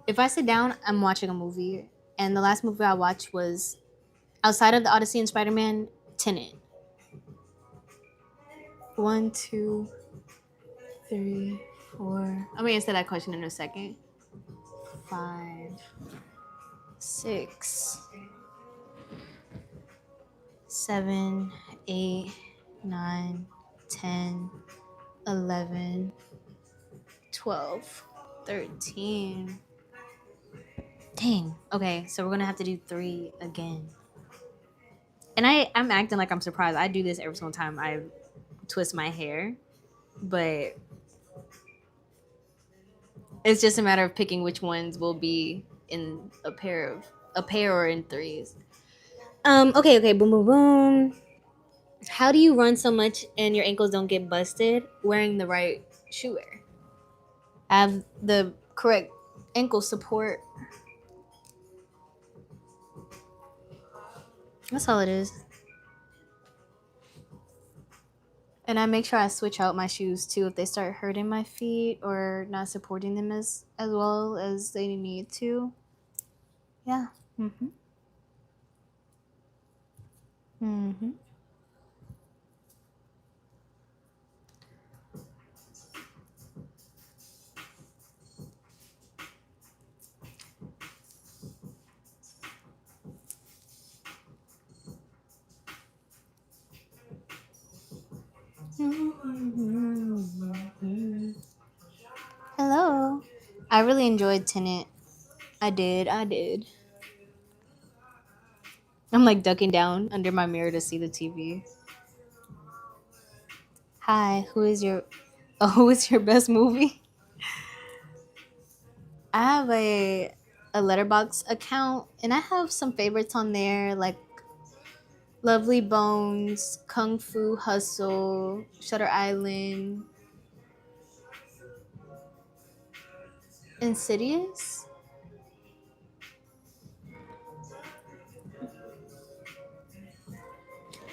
Speaker 1: If I sit down, I'm watching a movie. And the last movie I watched was, outside of the Odyssey and Spider-Man, Tenet. 1, 2, 3, 4. I'm gonna answer that question in a second. 5, 6, 7, 8, 9, 10, 11, 12, 13. Dang. Okay, so we're gonna have to do 3 again. And I'm acting like I'm surprised. I do this every single time I twist my hair, but it's just a matter of picking which ones will be in a pair or in threes. Okay, boom, boom, boom. How do you run so much and your ankles don't get busted wearing the right shoe wear? Have the correct ankle support. That's all it is. And I make sure I switch out my shoes too if they start hurting my feet or not supporting them as well as they need to. Yeah. Mhm. Mhm. Hello. I really enjoyed Tenet. I did. I'm like ducking down under my mirror to see the TV. Hi, who is your best movie? I have a letterbox account and I have some favorites on there like Lovely Bones, Kung Fu Hustle, Shutter Island, Insidious.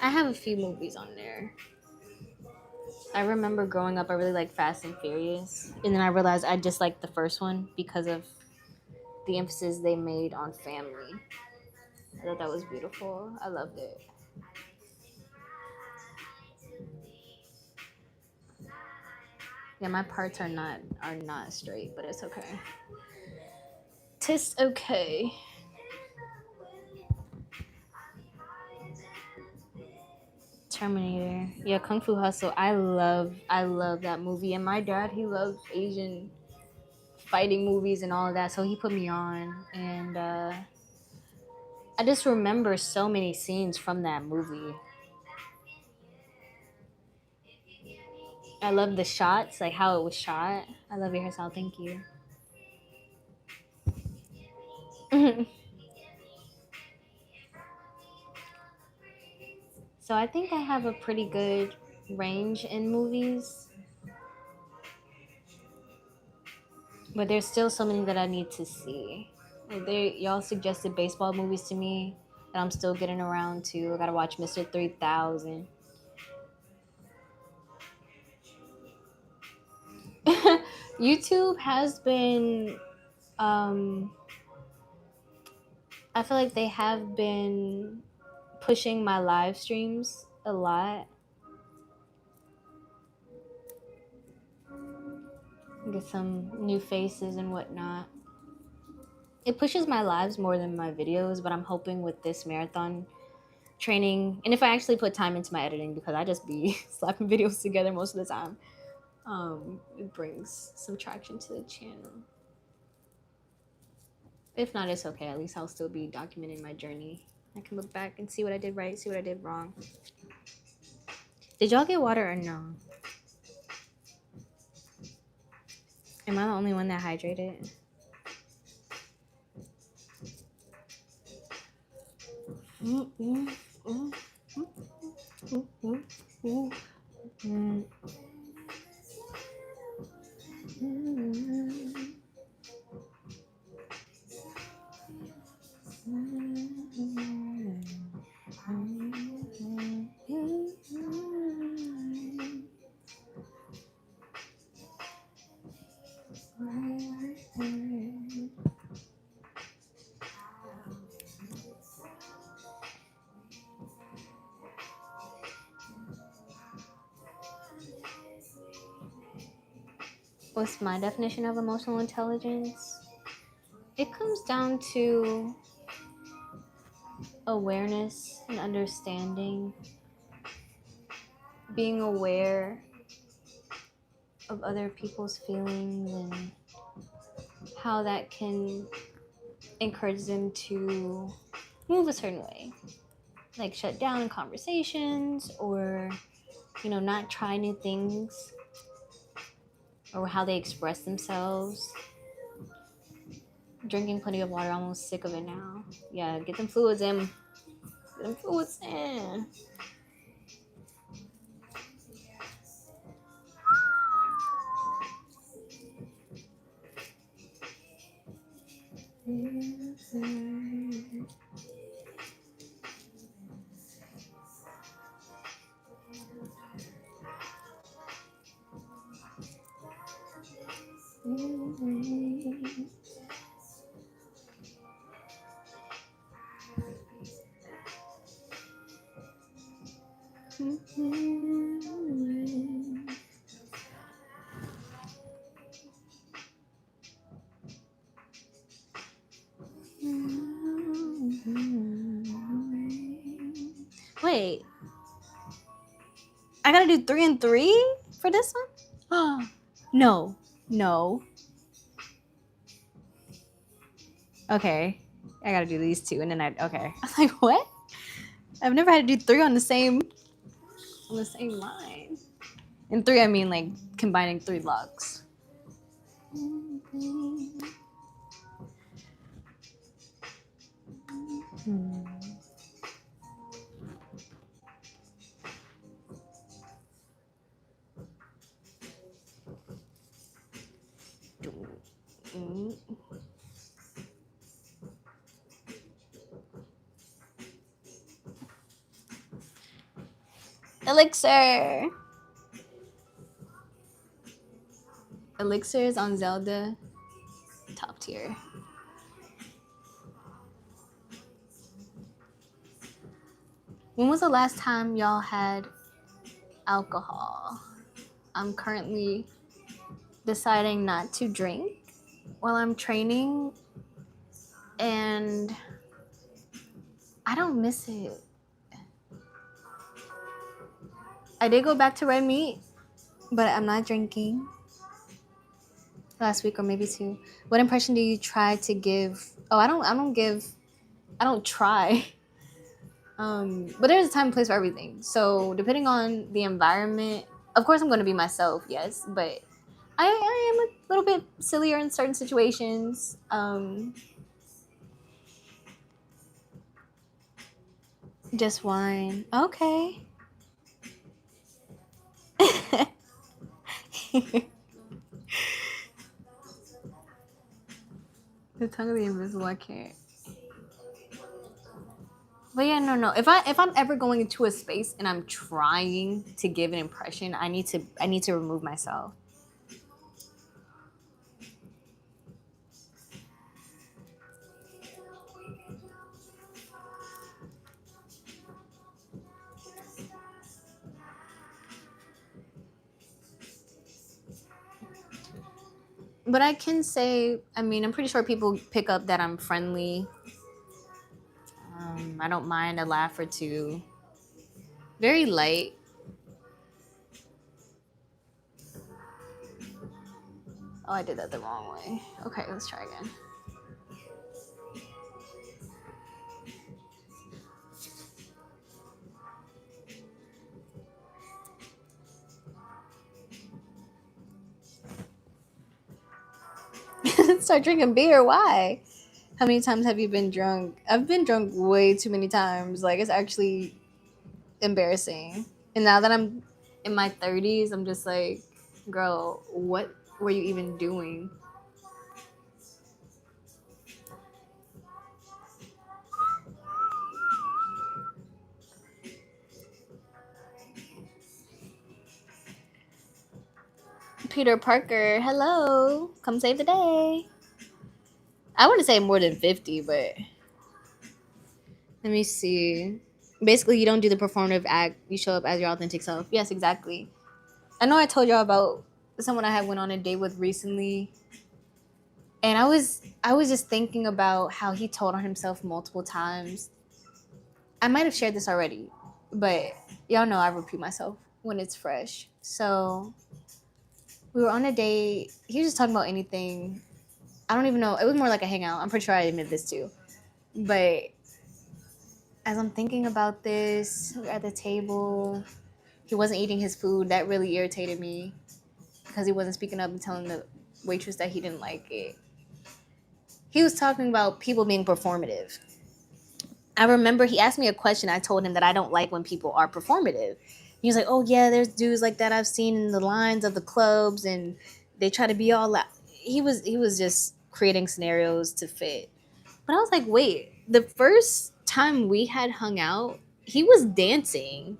Speaker 1: I have a few movies on there. I remember growing up, I really liked Fast and Furious, and then I realized I just liked the first one because of the emphasis they made on family. I thought that was beautiful. I loved it. Yeah, my parts are not straight, but it's okay. Tis okay. Terminator. Yeah, Kung Fu Hustle. I love that movie. And my dad, he loves Asian fighting movies and all of that, so he put me on. And I just remember so many scenes from that movie. I love the shots, like how it was shot. I love your hairstyle. Thank you. So I think I have a pretty good range in movies, but there's still so many that I need to see. Like y'all suggested baseball movies to me that I'm still getting around to. I gotta watch Mr. 3000. YouTube has been, I feel like they have been pushing my live streams a lot. Get some new faces and whatnot. It pushes my lives more than my videos, but I'm hoping with this marathon training, and if I actually put time into my editing, because I just be slapping videos together most of the time, it brings some traction to the channel. If not, it's okay. At least I'll still be documenting my journey. I can look back and see what I did right, see what I did wrong. Did y'all get water or no? Am I the only one that hydrated? what's my definition of emotional intelligence? It comes down to awareness and understanding, being aware of other people's feelings and how that can encourage them to move a certain way, like shut down in conversations, or not try new things, or how they express themselves. Drinking plenty of water, almost sick of it now. Yeah, get them fluids in. Get them fluids in. Wait, I gotta do 3 and 3 for this one? Oh, no. Okay, I gotta do these 2, and then okay. I was like, what? I've never had to do 3 on the same line. And 3, I mean like combining 3 logs. Elixir. Elixirs on Zelda, top tier. When was the last time y'all had alcohol? I'm currently deciding not to drink while I'm training, and I don't miss it. I did go back to red meat, but I'm not drinking. Last week or maybe 2. What impression do you try to give? Oh, I don't try. But there's a time and place for everything. So depending on the environment, of course I'm going to be myself, yes, but I am a little bit sillier in certain situations. Just wine. Okay. The tongue of the invisible, I can't. But yeah, no. If I'm ever going into a space and I'm trying to give an impression, I need to remove myself. But I can say, I mean, I'm pretty sure people pick up that I'm friendly. I don't mind a laugh or 2. Very light. Oh, I did that the wrong way. Okay, let's try again. Start drinking beer. Why? How many times have you been drunk? I've been drunk way too many times. Like, it's actually embarrassing. And now that I'm in my 30s, I'm just like, girl, what were you even doing? Peter Parker, hello. Come save the day. I wouldn't say more than 50, but let me see. Basically, you don't do the performative act. You show up as your authentic self. Yes, exactly. I know I told y'all about someone I had went on a date with recently, and I was just thinking about how he told on himself multiple times. I might have shared this already, but y'all know I repeat myself when it's fresh. So we were on a date. He was just talking about anything. I don't even know. It was more like a hangout. I'm pretty sure I admit this too. But as I'm thinking about this, we're at the table. He wasn't eating his food. That really irritated me because he wasn't speaking up and telling the waitress that he didn't like it. He was talking about people being performative. I remember he asked me a question. I told him that I don't like when people are performative. He was like, "Oh yeah, there's dudes like that I've seen in the lines of the clubs, and they try to be all loud." He was just creating scenarios to fit. But I was like, "Wait, the first time we had hung out, he was dancing.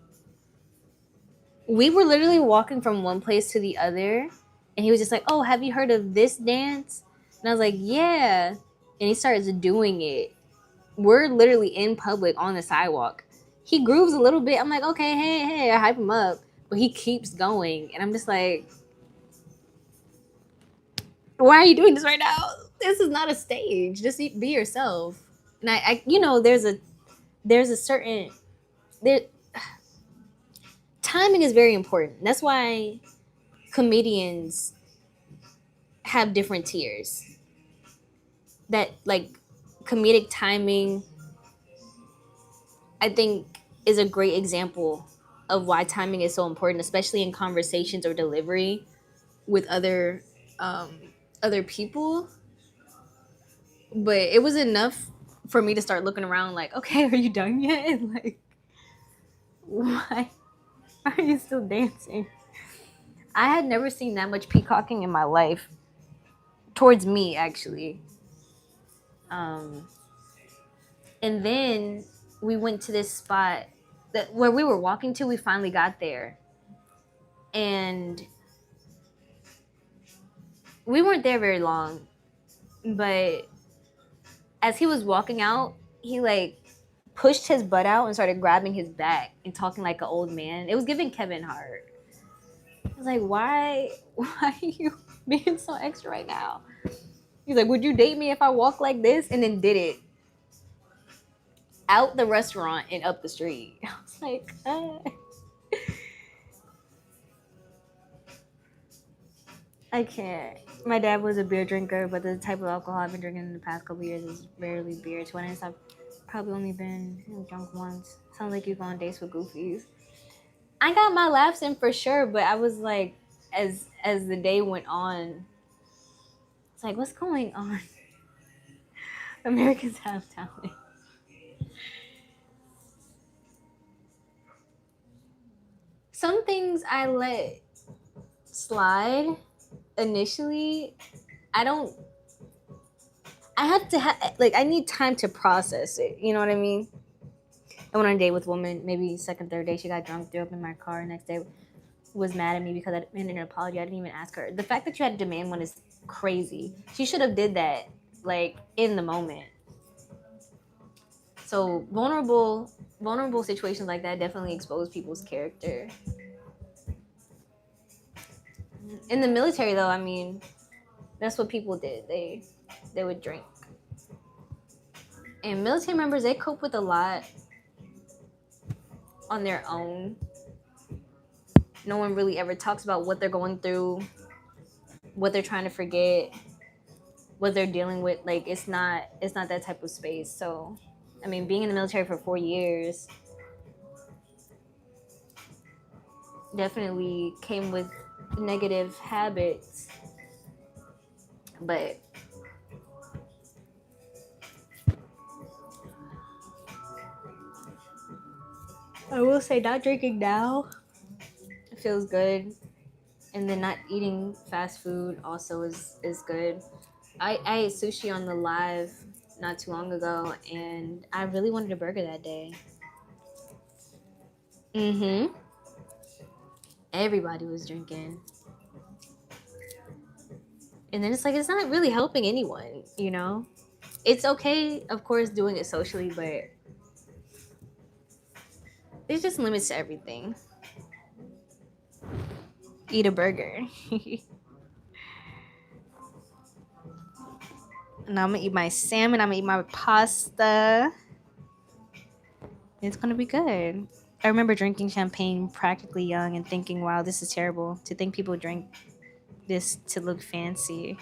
Speaker 1: We were literally walking from one place to the other, and he was just like, "Oh, have you heard of this dance?" And I was like, "Yeah." And he starts doing it. We're literally in public on the sidewalk. He grooves a little bit. I'm like, okay, hey, I hype him up. But he keeps going. And I'm just like, why are you doing this right now? This is not a stage. Just be yourself. And there's a certain there timing is very important. That's why comedians have different tiers. That like comedic timing, I think, is a great example of why timing is so important, especially in conversations or delivery with um, other people. But it was enough for me to start looking around, like, okay, are you done yet? Like, why are you still dancing? I had never seen that much peacocking in my life towards me, actually. Um, and then we went to this spot that where we were walking to. We finally got there, and we weren't there very long, but as he was walking out, he like pushed his butt out and started grabbing his back and talking like an old man. It was giving Kevin Hart. I was like, why are you being so extra right now? He's like, would you date me if I walk like this? And then did it out the restaurant and up the street. I was like, I can't. My dad was a beer drinker, but the type of alcohol I've been drinking in the past couple years is rarely beer. 20s, I've probably only been drunk once. Sounds like you go on dates with goofies. I got my laughs in for sure, but I was like, as the day went on, it's like, what's going on? Americans have talent. Some things I let slide initially. I don't. I have to like I need time to process it. You know what I mean? I went on a date with a woman. Maybe second, third day, she got drunk, threw up in my car. Next day, was mad at me because I didn't an apology. I didn't even ask her. The fact that you had to demand one is crazy. She should have did that like in the moment. So vulnerable situations like that definitely expose people's character. In the military, though, I mean, that's what people did. They would drink. And military members, they cope with a lot on their own. No one really ever talks about what they're going through, what they're trying to forget, what they're dealing with. Like it's not that type of space. So, I mean, being in the military for 4 years definitely came with negative habits. But I will say not drinking now feels good. And then not eating fast food also is good. I ate sushi on the live not too long ago, and I really wanted a burger that day. Mm-hmm. Everybody was drinking. And then it's like, it's not really helping anyone, you know? It's okay, of course, doing it socially, but there's just limits to everything. eat a burger. And I'm gonna eat my salmon. I'm gonna eat my pasta. It's gonna be good. I remember drinking champagne practically young and thinking, wow, this is terrible. To think people drink this to look fancy.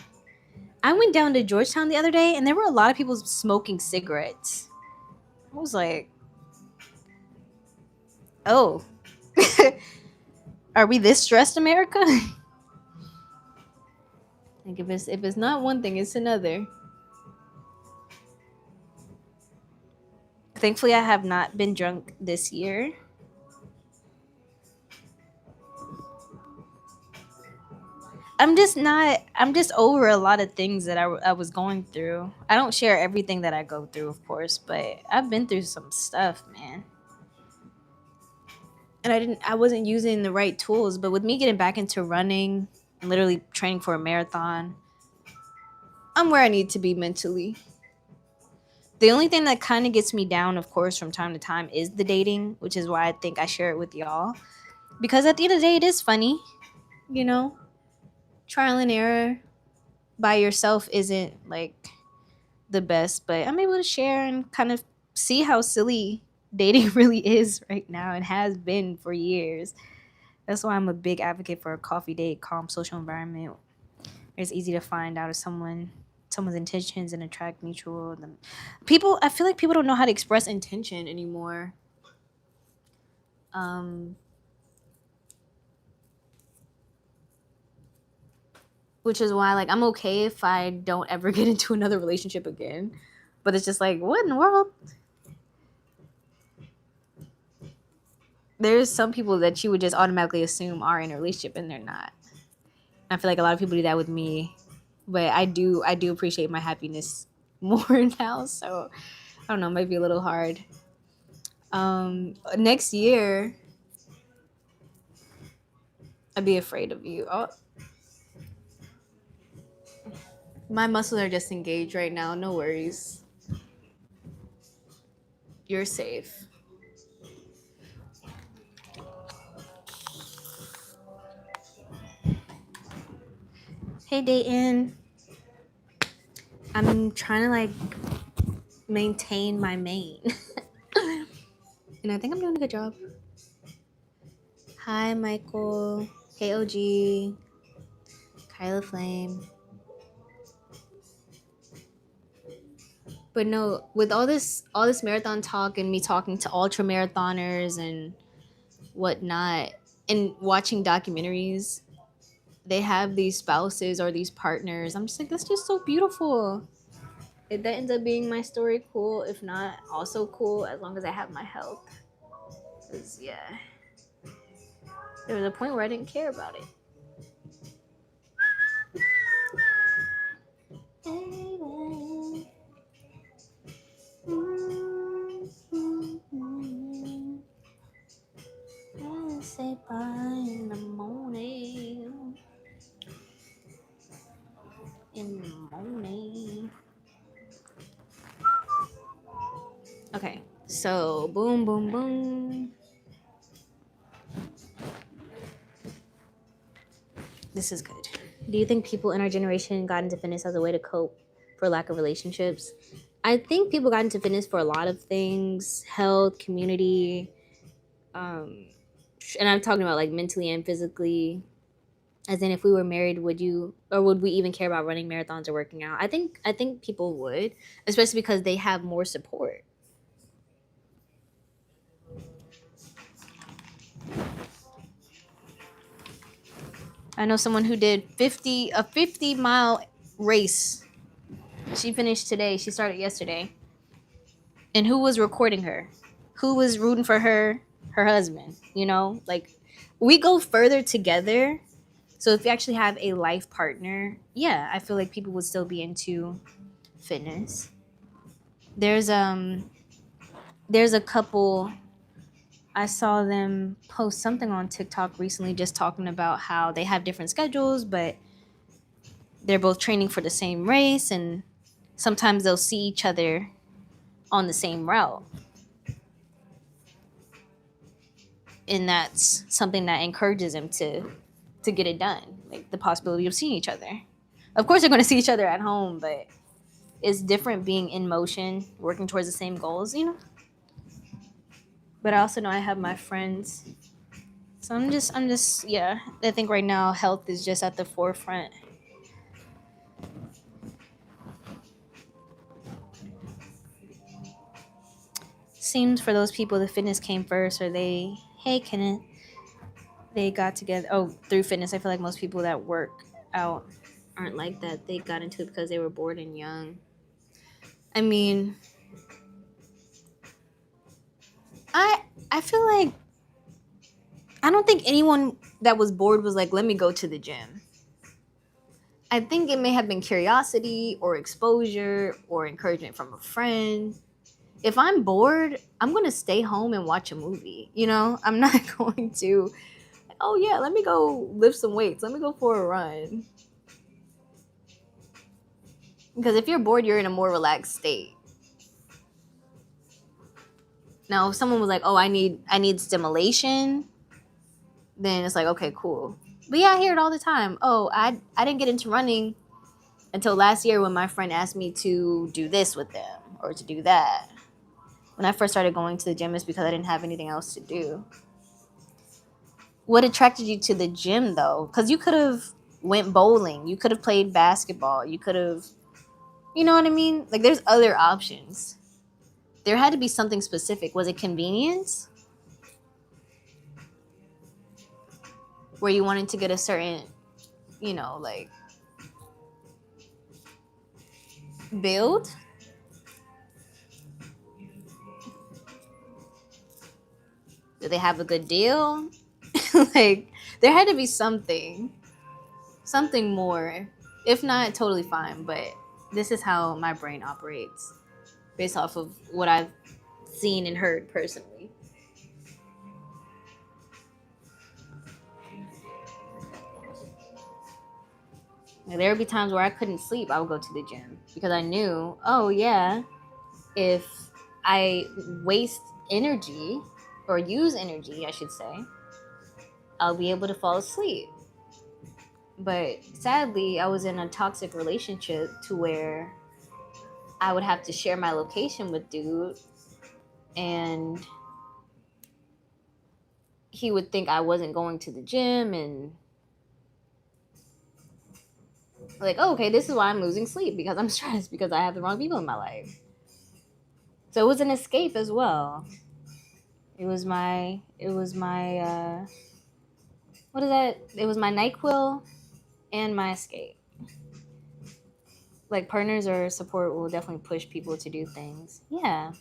Speaker 1: I went down to Georgetown the other day and there were a lot of people smoking cigarettes. I was like, oh, are we this stressed, America? Like if it's not one thing, it's another. Thankfully, I have not been drunk this year. I'm just over a lot of things that I was going through. I don't share everything that I go through, of course, but I've been through some stuff, man. And I wasn't using the right tools, but with me getting back into running and literally training for a marathon, I'm where I need to be mentally. The only thing that kind of gets me down, of course, from time to time is the dating, which is why I think I share it with y'all. Because at the end of the day, it is funny, you know? Trial and error by yourself isn't like the best, but I'm able to share and kind of see how silly dating really is right now and has been for years. That's why I'm a big advocate for a coffee date, calm social environment. It's easy to find out if someone's intentions and attract mutual. People, I feel like people don't know how to express intention anymore. Um, which is why like I'm okay if I don't ever get into another relationship again. But it's just like, what in the world? There's some people that you would just automatically assume are in a relationship and they're not. I feel like a lot of people do that with me, but I do appreciate my happiness more now. So I don't know, it might be a little hard. Next year, I'd be afraid of you. Oh, my muscles are just engaged right now. No worries. You're safe. Hey, Dayton. I'm trying to like maintain my mane. And I think I'm doing a good job. Hi, Michael. Hey, OG. Kiahlaflame. But no, with all this marathon talk and me talking to ultra marathoners and whatnot and watching documentaries, they have these spouses or these partners. I'm just like, that's just so beautiful. If that ends up being my story, cool. If not, also cool, as long as I have my health. Because, yeah, there was a point where I didn't care about it. I'll say bye in the morning. In the morning. Okay, so boom, boom, boom. This is good. Do you think people in our generation got into fitness as a way to cope for lack of relationships? I think people got into fitness for a lot of things: health, community, and I'm talking about like mentally and physically. As in, if we were married, would we even care about running marathons or working out? I think people would, especially because they have more support. I know someone who did a 50-mile race. She finished today. She started yesterday. And who was recording her? Who was rooting for her? Her husband. You know, like we go further together. So if you actually have a life partner, yeah, I feel like people would still be into fitness. There's there's a couple. I saw them post something on TikTok recently just talking about how they have different schedules, but they're both training for the same race and sometimes they'll see each other on the same route. And that's something that encourages them to to get it done. Like the possibility of seeing each other. Of course, they're going to see each other at home, but it's different being in motion, working towards the same goals, you know? But I also know I have my friends. So yeah. I think right now health is just at the forefront. Seems for those people, the fitness came first, or hey, Kenneth, they got together. Oh, through fitness. I feel like most people that work out aren't like that. They got into it because they were bored and young. I mean, I feel like I don't think anyone that was bored was like, let me go to the gym. I think it may have been curiosity or exposure or encouragement from a friend. If I'm bored, I'm going to stay home and watch a movie. You know, I'm not going to, oh yeah, let me go lift some weights. Let me go for a run. Because if you're bored, you're in a more relaxed state. Now, if someone was like, oh, I need stimulation, then it's like, okay, cool. But yeah, I hear it all the time. Oh, I didn't get into running until last year when my friend asked me to do this with them or to do that. When I first started going to the gym, it's because I didn't have anything else to do. What attracted you to the gym though? Because you could have went bowling, you could have played basketball, you could have, you know what I mean? Like there's other options. There had to be something specific. Was it convenience? Where you wanted to get a certain, you know, like build? Do they have a good deal? Like there had to be something more. If not, totally fine. But this is how my brain operates based off of what I've seen and heard personally. Like, there would be times where I couldn't sleep. I would go to the gym because I knew, oh yeah, if I waste energy or use energy, I should say, I'll be able to fall asleep. But sadly, I was in a toxic relationship to where I would have to share my location with dude, and he would think I wasn't going to the gym, and like, oh, okay, this is why I'm losing sleep, because I'm stressed because I have the wrong people in my life. So it was an escape as well. It was my what is that? It was my NyQuil and my escape. Like partners or support will definitely push people to do things. Yeah.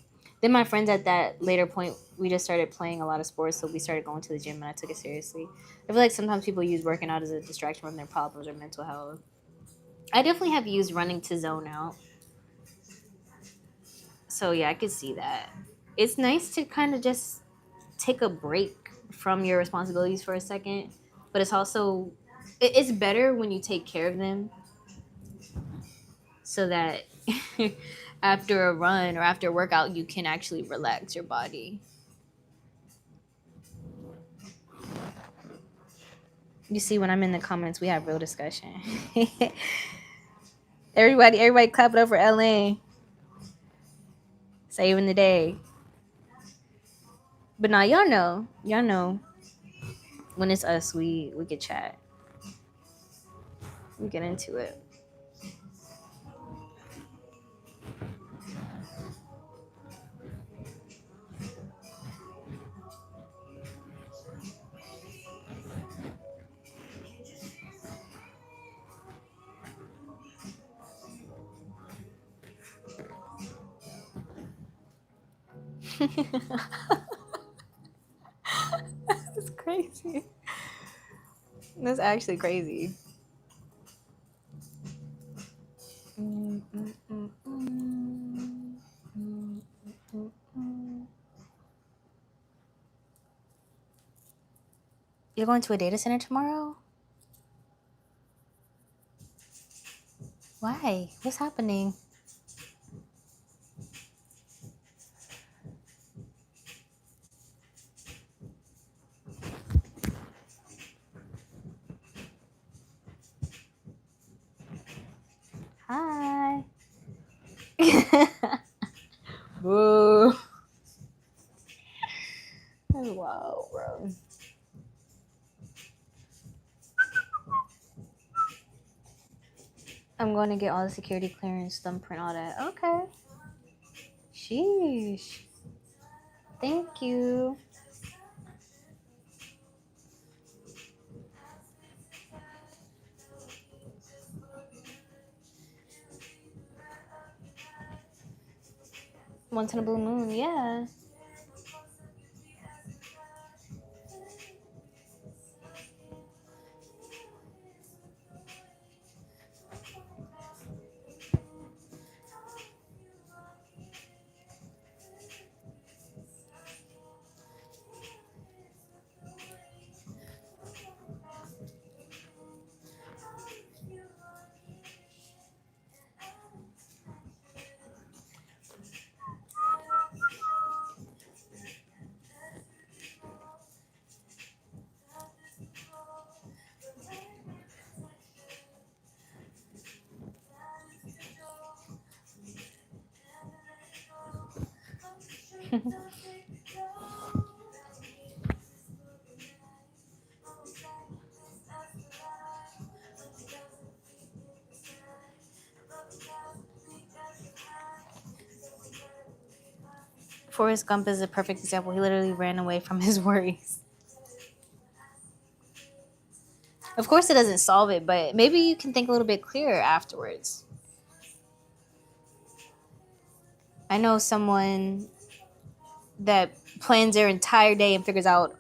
Speaker 1: Then my friends at that later point, we just started playing a lot of sports, so we started going to the gym and I took it seriously. I feel like sometimes people use working out as a distraction from their problems or mental health. I definitely have used running to zone out. So yeah, I could see that. It's nice to kind of just take a break from your responsibilities for a second, but it's also it's better when you take care of them so that after a run or after a workout you can actually relax your body. You see, when I'm in the comments, we have real discussion. Everybody clap it up for LA. Saving the day. But now y'all know when it's us, we can chat. We get into it. That's crazy. That's actually crazy. You're going to a data center tomorrow? Why? What's happening? Boo. Wow, bro. I'm going to get all the security clearance, thumbprint, all that. Okay. Sheesh. Thank you. Once in a blue moon, yeah. Forrest Gump is a perfect example. He literally ran away from his worries. Of course, it doesn't solve it, but maybe you can think a little bit clearer afterwards. I know someone that plans their entire day and figures out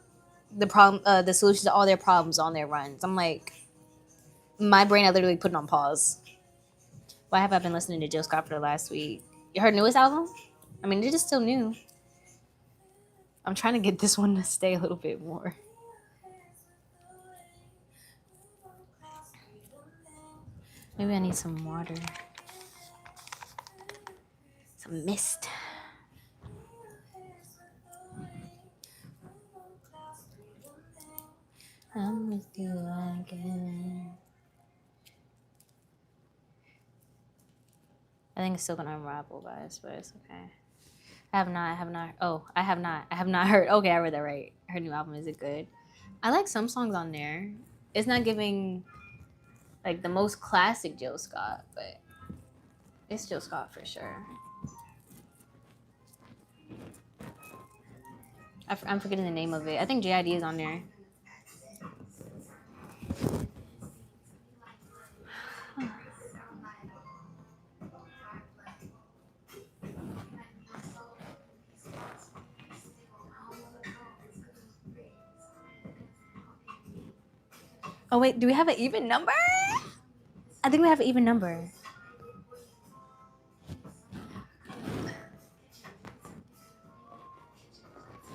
Speaker 1: the solutions to all their problems on their runs. I'm like, my brain, I literally put it on pause. Why have I been listening to Jill Scott for the last week? Her newest album? I mean, it is still new. I'm trying to get this one to stay a little bit more. Maybe I need some water. Some mist. I'm with you again. I think it's still gonna unravel, guys, but it's okay. I have not heard. Okay, I read that right. Her new album, is it good? I like some songs on there. It's not giving like the most classic Jill Scott, but it's Jill Scott for sure. I'm forgetting the name of it. I think JID is on there. Oh wait, do we have an even number? I think we have an even number.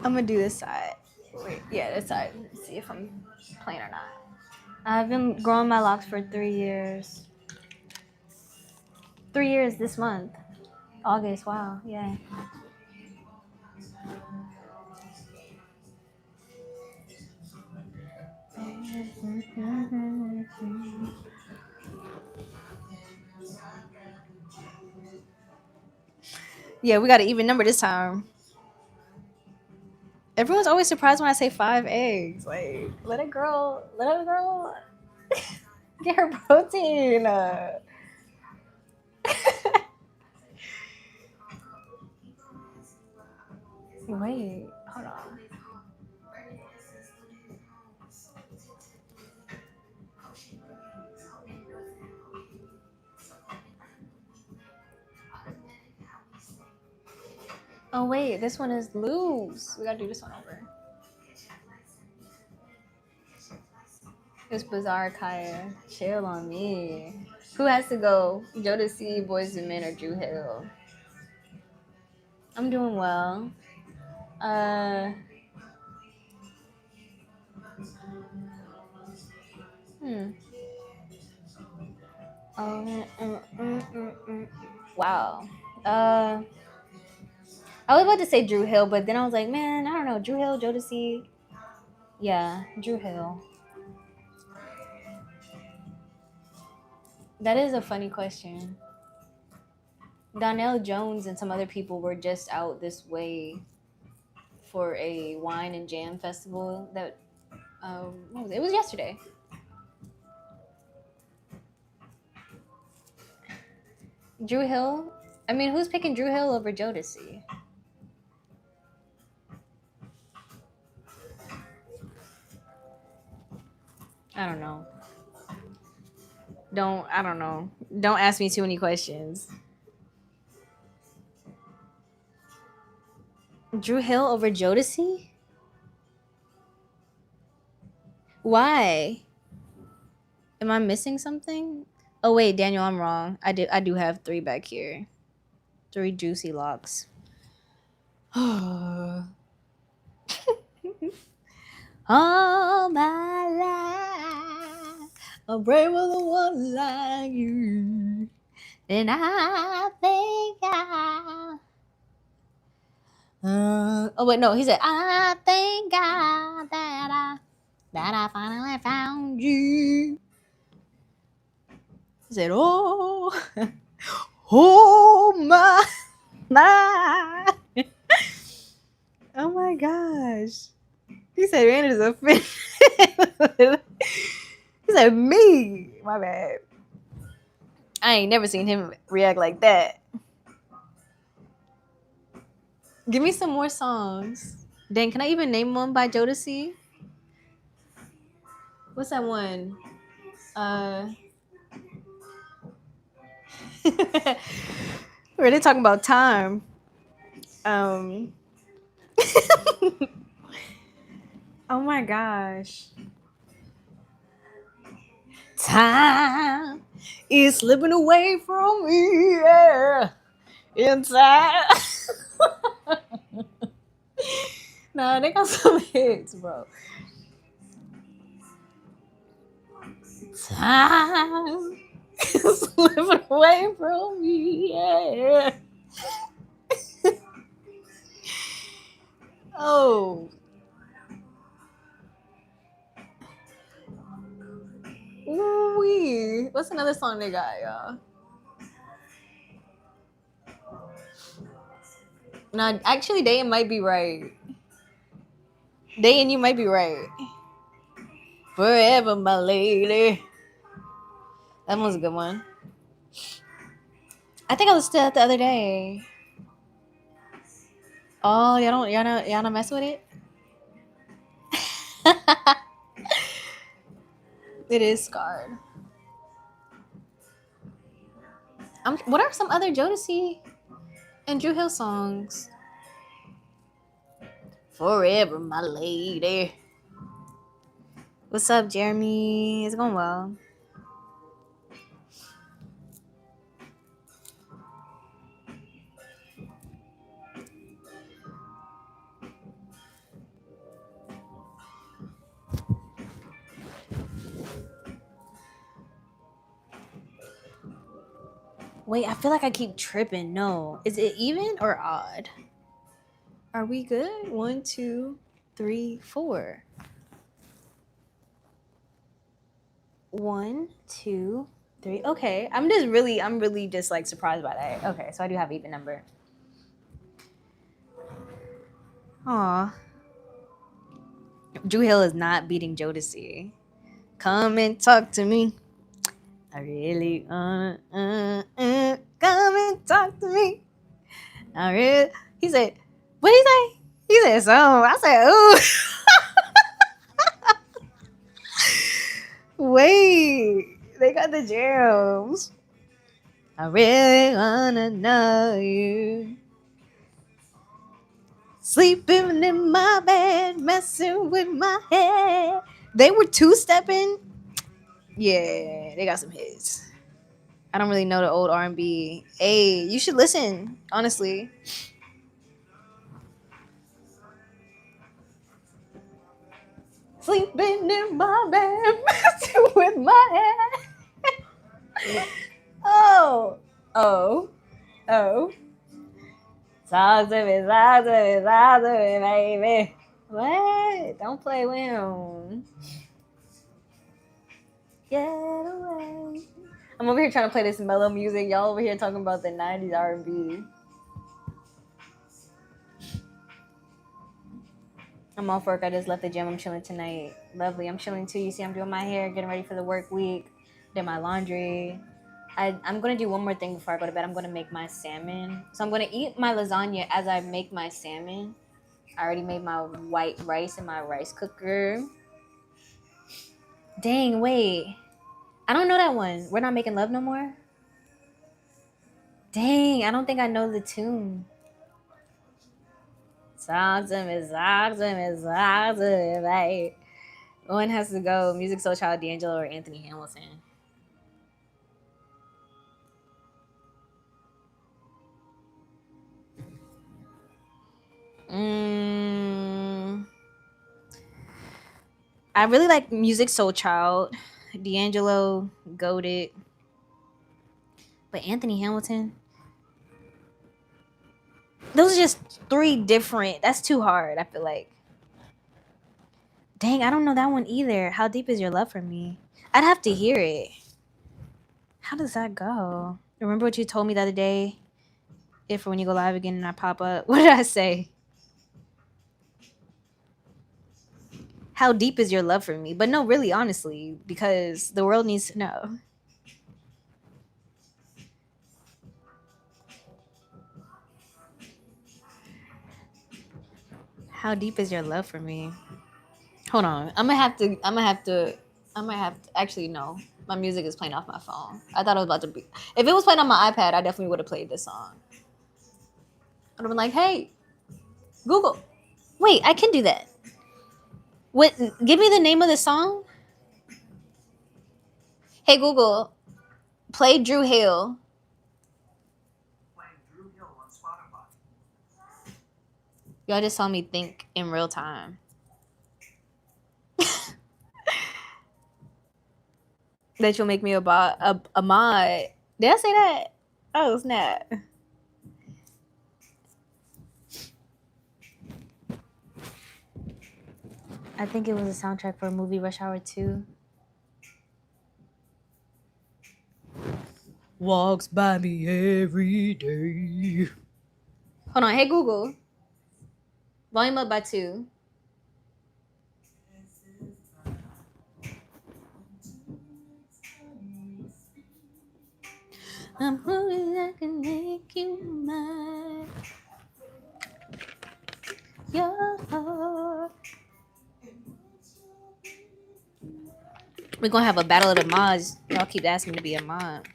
Speaker 1: I'm gonna do this side. Wait, yeah, this side. Let's see if I'm playing or not. I've been growing my locks for 3 years. 3 years this month. August, wow, yeah. Yeah, we got an even number this time. Everyone's always surprised when I say 5 eggs. Like, let a girl get her protein. Wait, hold on. Oh wait, this one is loose. We gotta do this one over. It's Bizarre Kaya. Chill on me. Who has to go? Jodeci, Boys and Men, or Drew Hill? I'm doing well. Hmm. Wow. I was about to say Drew Hill, but then I was like, man, I don't know. Drew Hill, Jodeci. Yeah, Drew Hill. That is a funny question. Donnell Jones and some other people were just out this way for a wine and jam festival that what was it? It was yesterday. Drew Hill. I mean, who's picking Drew Hill over Jodeci? I don't know. I don't know. Don't ask me too many questions. Drew Hill over Jodeci? Why? Am I missing something? Oh wait, Daniel, I'm wrong. I do have 3 back here. 3 juicy locks. All my life, I'm brave with a one like you. And I think oh wait, no, he said, I thank God that I finally found you. He said, oh, oh my. Oh my gosh. He said Randall's offended. He said me. My bad. I ain't never seen him react like that. Give me some more songs. Dan, can I even name one by Jodeci? What's that one? We're really talking about time. Oh my gosh. Time is slipping away from me, yeah. Inside. Nah, they got some hits, bro. Time is slipping away from me, yeah. Oh. Ooh-wee. What's another song they got, y'all? No, actually, Day and might be right. Day and you might be right. Forever, my lady. That one's a good one. I think I was still the other day. Oh, y'all don't mess with it? It is scarred. What are some other Jodeci and Drew Hill songs? Forever, my lady. What's up, Jeremy? It's going well. Wait, I feel like I keep tripping. No. Is it even or odd? Are we good? 1, 2, 3, 4. 1, 2, 3. Okay. I'm really just like surprised by that. Okay, so I do have even number. Aw. Drew Hill is not beating Jodeci. Come and talk to me. I really wanna come and talk to me. I really. He said, what did he say? He said so. I said, ooh. Wait, they got the jams. I really wanna know you. Sleeping in my bed, messing with my head. They were 2-stepping. Yeah, they got some hits. I don't really know the old R&B. Hey, you should listen, honestly. Sleeping in my bed, messing with my head. Oh. Talk to me, baby. What? Don't play with him. Get away. I'm over here trying to play this mellow music. Y'all over here talking about the 90s R&B. I'm off work. I just left the gym. I'm chilling tonight. Lovely. I'm chilling too. You see, I'm doing my hair, getting ready for the work week. Did my laundry. I'm going to do one more thing before I go to bed. I'm going to make my salmon. So I'm going to eat my lasagna as I make my salmon. I already made my white rice in my rice cooker. Dang, wait. I don't know that one. We're Not Making Love No More? Dang, I don't think I know the tune. Talk to me, talk to me, talk to me, babe. One has to go. Music Soul Child, D'Angelo, or Anthony Hamilton. I really like Music Soul Child. D'Angelo, goated. But Anthony Hamilton, those are just three different. That's too hard, I feel like. Dang, I don't know that one either. How Deep Is Your Love for Me? I'd have to hear it. How does that go? Remember what you told me the other day? If when you go live again and I pop up, what did I say? How deep is your love for me? But no, really, honestly, because the world needs to know. How deep is your love for me? Hold on. I might have to actually no. My music is playing off my phone. I thought it was about to be if it was playing on my iPad, I definitely would have played this song. I'd have been like, hey, Google. Wait, I can do that. What give me the name of the song? Hey Google, play Drew Hill. Y'all just saw me think in real time. That you'll make me a mod. Did I say that? Oh snap. I think it was a soundtrack for a movie, Rush Hour 2. Walks by me every day. Hold on. Hey, Google. Volume up by 2. I'm hoping I can make you mine. Your heart. We're going to have a battle of the mods. Y'all keep asking me to be a mod.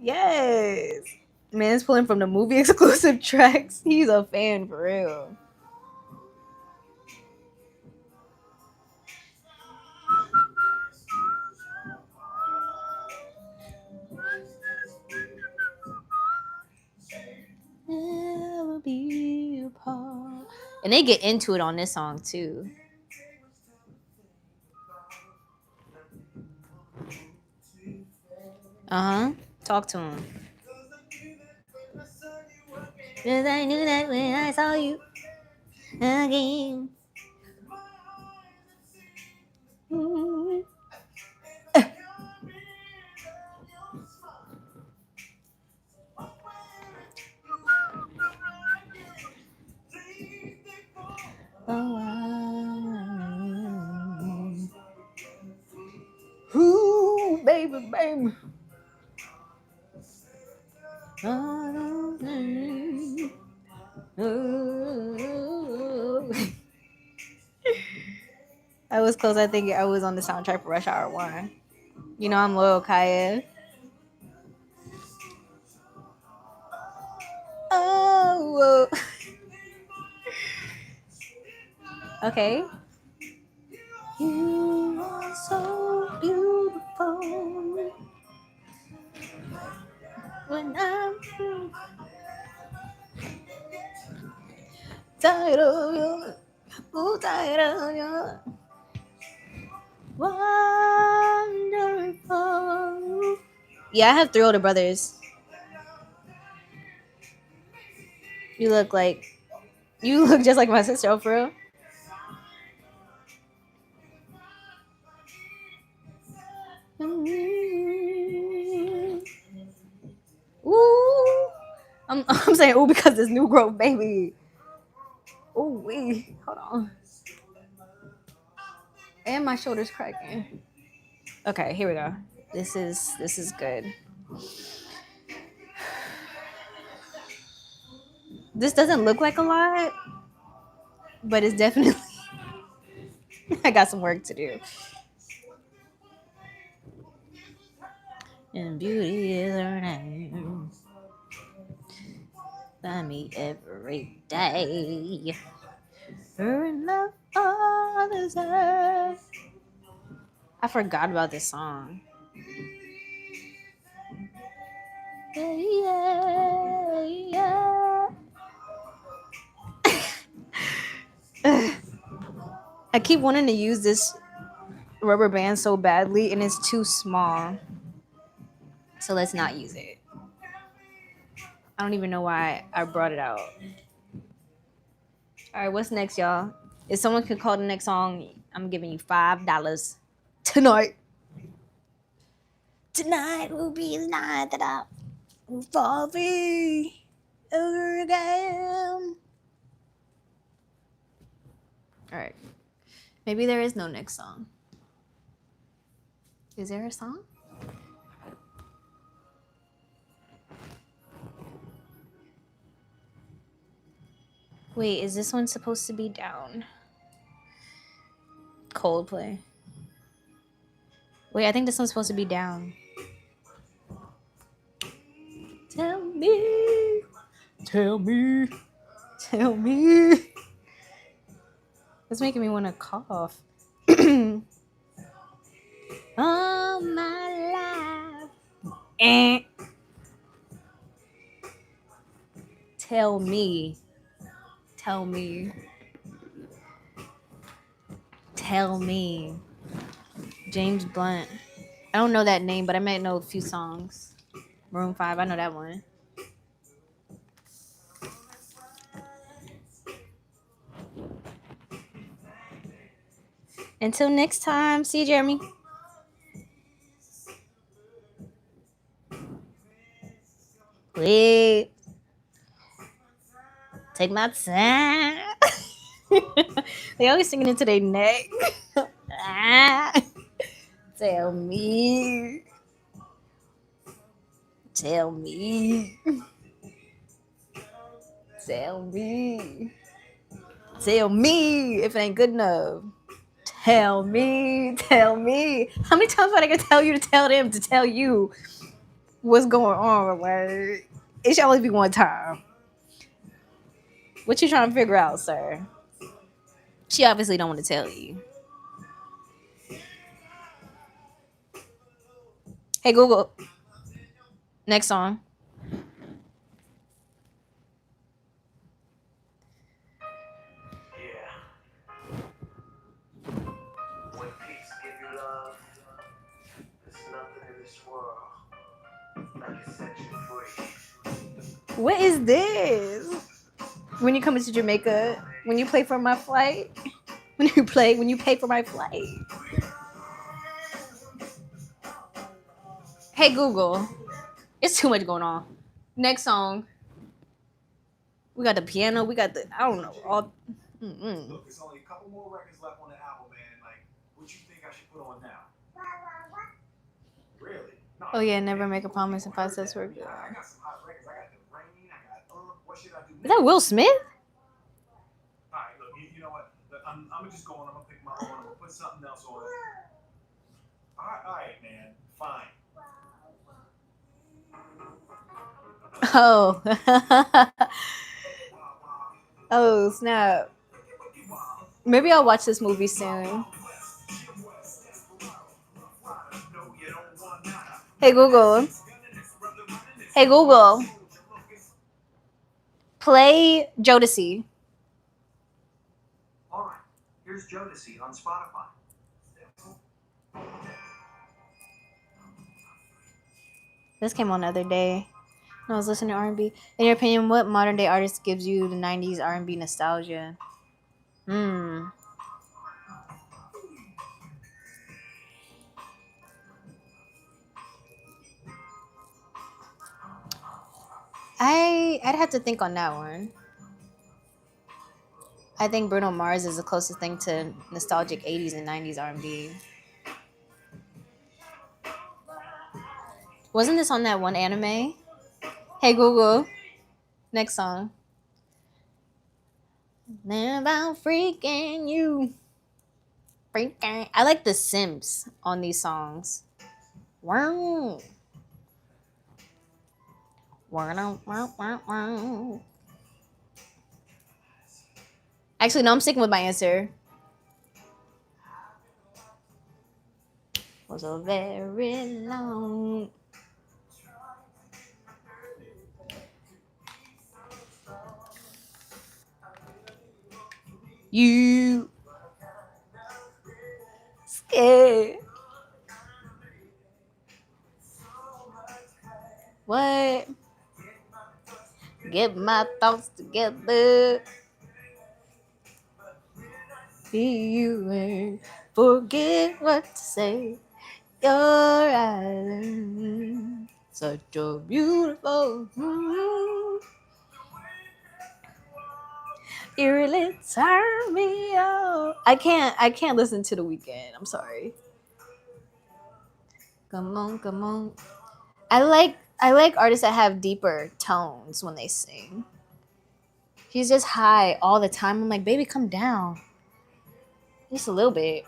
Speaker 1: Yes. Man's pulling from the movie exclusive tracks. He's a fan for real. Never be apart. And they get into it on this song too. Uh-huh. Talk to him. Cause I knew that when I saw you again. Ooh, baby, baby. I was close. I think I was on the soundtrack for Rush Hour 1. You know I'm loyal, Kaya. Oh. Okay. You are so beautiful. When I'm tired of you. Oh, tired of you. Wonderful. Yeah, I have 3 older brothers. You look just like my sister, oh, for real. Ooh. I'm saying ooh because this new growth baby. Ooh wee. Hold on. And my shoulder's cracking. Okay, here we go. This is good. This doesn't look like a lot, but it's definitely I got some work to do. And beauty is her name. Find me every day. Her in love all the time. I forgot about this song. Yeah, yeah. I keep wanting to use this rubber band so badly, and it's too small. So let's not use it. I don't even know why I brought it out. All right, what's next, y'all? If someone could call the next song, I'm giving you $5 tonight. Tonight will be the night that I will fall free over again. All right. Maybe there is no next song. Is there a song? Wait, is this one supposed to be down? Coldplay. Wait, I think this one's supposed to be down. Tell me. Tell me. Tell me. It's making me want to cough. All my life. Eh. Tell me. Tell me. Tell me. James Blunt. I don't know that name, but I might know a few songs. Maroon 5, I know that one. Until next time, see you, Jeremy. Wait. Take my time. They always singing into their neck. Tell me. Tell me. Tell me. Tell me if it ain't good enough. Tell me. Tell me. How many times am I gonna tell you to tell them to tell you what's going on? Like, it should only be one time. What you trying to figure out, sir? She obviously don't want to tell you. Hey Google. Next song. What is this? When you come into Jamaica, when you play for my flight, when you pay for my flight. Hey Google, it's too much going on. Next song. We got the piano. We got the I don't know all.
Speaker 2: Look, there's only a couple more records left on the album, man. Like, what you think I should put on now? Really? No,
Speaker 1: Oh yeah, never make a promise if I says we're good.
Speaker 2: I got some hot records. I got the Rain. I got what should I do next?
Speaker 1: Is that Will Smith?
Speaker 2: All right, look, you know what? I'm gonna just go on. I'm gonna pick my own. I'm gonna put something else on. All right, man. Fine.
Speaker 1: Oh. Oh snap. Maybe I'll watch this movie soon. Hey Google. Hey Google. Play Jodeci.
Speaker 2: All right. Here's Jodeci on Spotify.
Speaker 1: This came on the other day. I was listening to R&B. In your opinion, what modern day artist gives you the 90s R&B nostalgia? I'd have to think on that one. I think Bruno Mars is the closest thing to nostalgic 80s and 90s R&B. Wasn't this on that one anime? Hey Google, next song. About freaking you. Freaking. I like the Sims on these songs. Wow. Wow. Actually, no, I'm sticking with my answer. Was a very long. You scared. What? Get my thoughts together. You ain't forget what to say. Your eyes, such a beautiful. You really turn me on. I can't listen to The Weeknd. I'm sorry. Come on. I like artists that have deeper tones when they sing. He's just high all the time. I'm like, baby, come down. Just a little bit.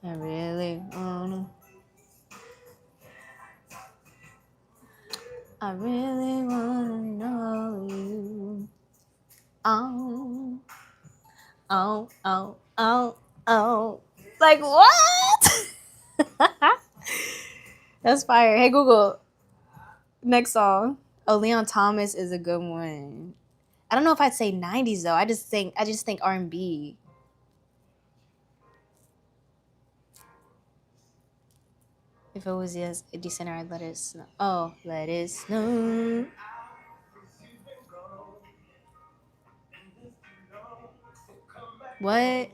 Speaker 1: I really wanna. I really wanna know you. Oh, oh. Like what? That's fire. Hey Google, next song. Oh, Leon Thomas is a good one. I don't know if I'd say 90s though. I just think R&B. If it was yes, a decent, I'd let it snow. Oh, let it snow. What?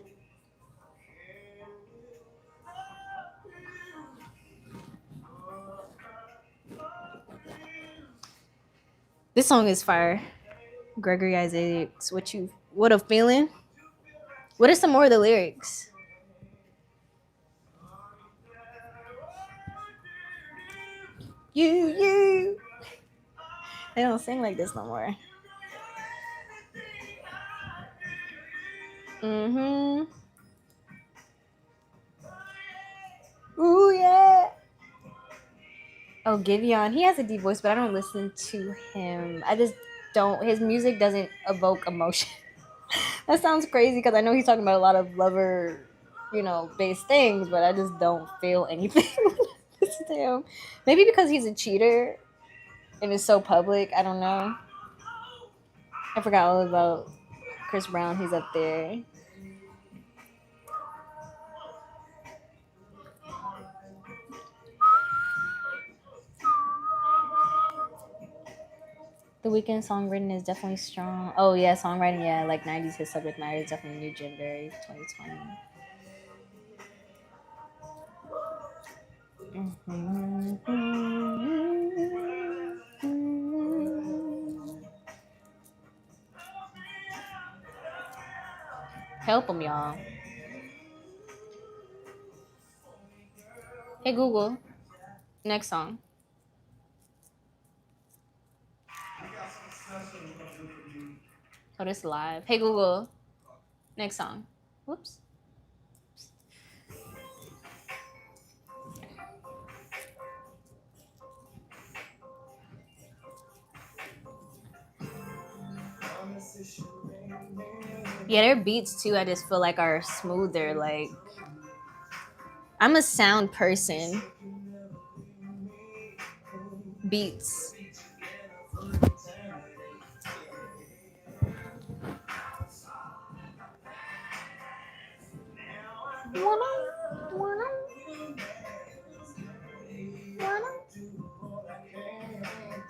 Speaker 1: This song is fire. Gregory Isaacs. What a feeling? What are some more of the lyrics? You. They don't sing like this no more. Mm-hmm. Ooh yeah. Oh, Giveon. He has a deep voice, but I don't listen to him. I just don't. His music doesn't evoke emotion. That sounds crazy because I know he's talking about a lot of lover, based things, but I just don't feel anything when I listen to him. Maybe because he's a cheater and is so public. I don't know. I forgot all about Chris Brown. He's up there. The Weeknd song written is definitely strong. Oh yeah, songwriting, yeah, like 90s his subject matter is definitely new gen, very 2020. Help him, y'all. Hey Google, next song. Oh, this live. Hey Google, next song. Whoops. Yeah, their beats too. I just feel like are smoother. Like I'm a sound person. Beats.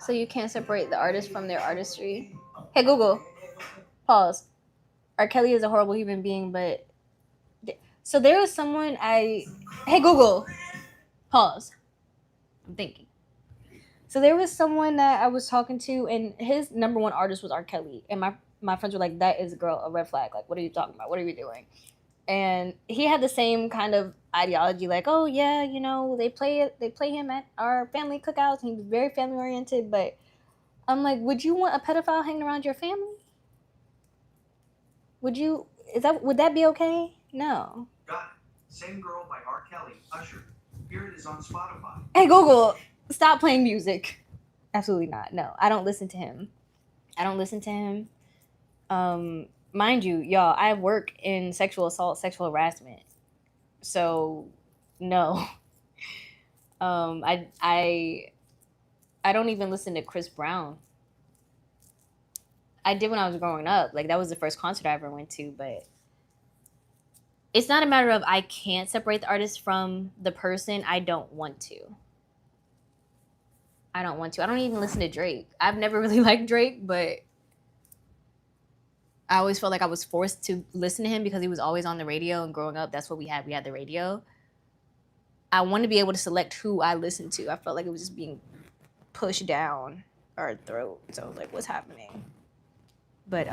Speaker 1: So you can't separate the artist from their artistry. Hey Google, pause. R. Kelly is a horrible human being, but so there was someone I. Hey Google, pause. I'm thinking. So there was someone that I was talking to, and his number one artist was R. Kelly, and my friends were like, "That is, girl, a red flag. Like, what are you talking about? What are you doing?" And he had the same kind of ideology, like, "Oh yeah, you know, they play him at our family cookouts. And he was very family oriented." But I'm like, would you want a pedophile hanging around your family? Would you? Would that be okay? No.
Speaker 2: Got it. Same Girl by R. Kelly, Usher. Here it is on Spotify.
Speaker 1: Hey Google, stop playing music. Absolutely not. No, I don't listen to him. I don't listen to him. Mind you, y'all, I work in sexual assault, sexual harassment. So, no. I don't even listen to Chris Brown. I did when I was growing up. Like, that was the first concert I ever went to, but it's not a matter of I can't separate the artist from the person. I don't want to. I don't even listen to Drake. I've never really liked Drake, but I always felt like I was forced to listen to him because he was always on the radio, and growing up, that's what we had. We had the radio. I want to be able to select who I listen to. I felt like it was just being pushed down our throat. So I was like, what's happening? But,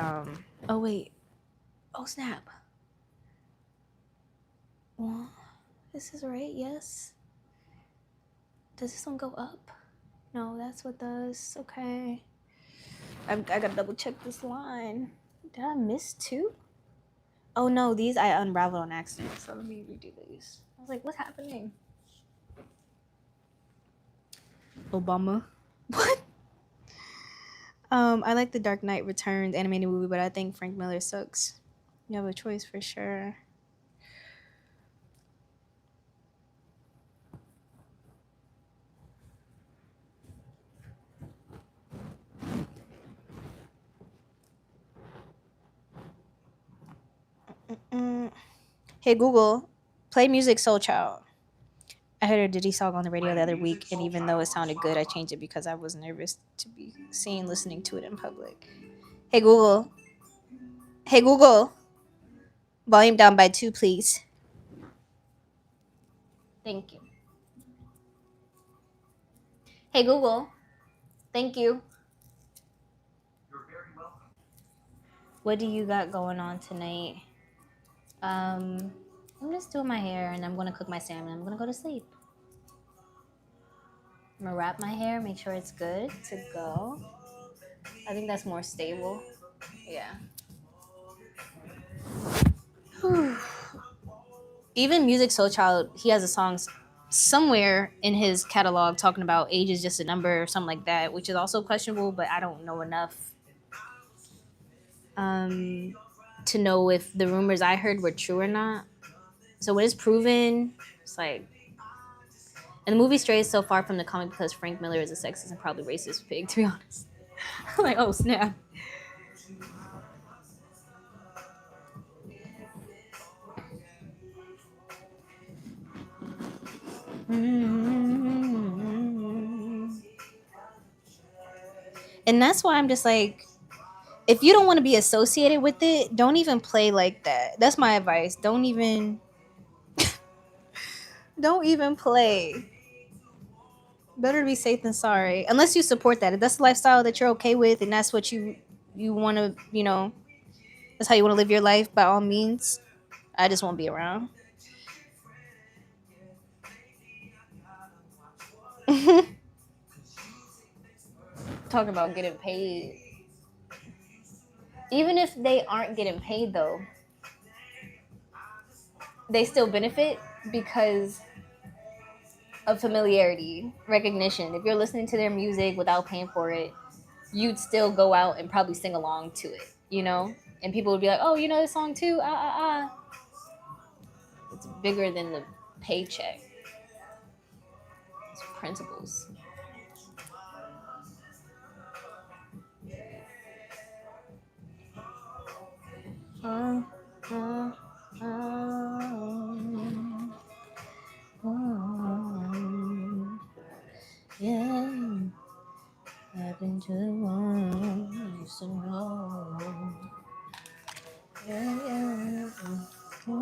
Speaker 1: oh wait. Oh snap. Well, this is right, yes. Does this one go up? No, that's what does. Okay. I gotta double check this line. Did I miss two? Oh no, these I unraveled on accident. So let me redo these. I was like, what's happening? Obama. What? I like the Dark Knight Returns animated movie, but I think Frank Miller sucks. You have a choice for sure. Hey Google, play music Soul Child. I heard a Diddy song on the radio the other week, and even though it sounded good, I changed it because I was nervous to be seen listening to it in public. Hey Google. Hey Google. Volume down by 2, please. Thank you. Hey Google. Thank you.
Speaker 2: You're very welcome.
Speaker 1: What do you got going on tonight? I'm just doing my hair, and I'm gonna cook my salmon. I'm gonna go to sleep. I'm gonna wrap my hair, make sure it's good to go. I think that's more stable. Yeah. Even Music Soul Child, he has a song somewhere in his catalog talking about age is just a number or something like that, which is also questionable, but I don't know enough to know if the rumors I heard were true or not. So when it's proven, it's like, and the movie strays so far from the comic because Frank Miller is a sexist and probably racist pig, to be honest. I'm like, oh snap. And that's why I'm just like, if you don't want to be associated with it, don't even play like that. That's my advice. Don't even play. Better to be safe than sorry. Unless you support that. If that's the lifestyle that you're okay with and that's what you want to, that's how you want to live your life, by all means. I just won't be around. Talking about getting paid. Even if they aren't getting paid though, they still benefit because of familiarity, recognition. If you're listening to their music without paying for it, you'd still go out and probably sing along to it, And people would be like, oh, you know this song too? It's bigger than the paycheck. It's principles. Yeah.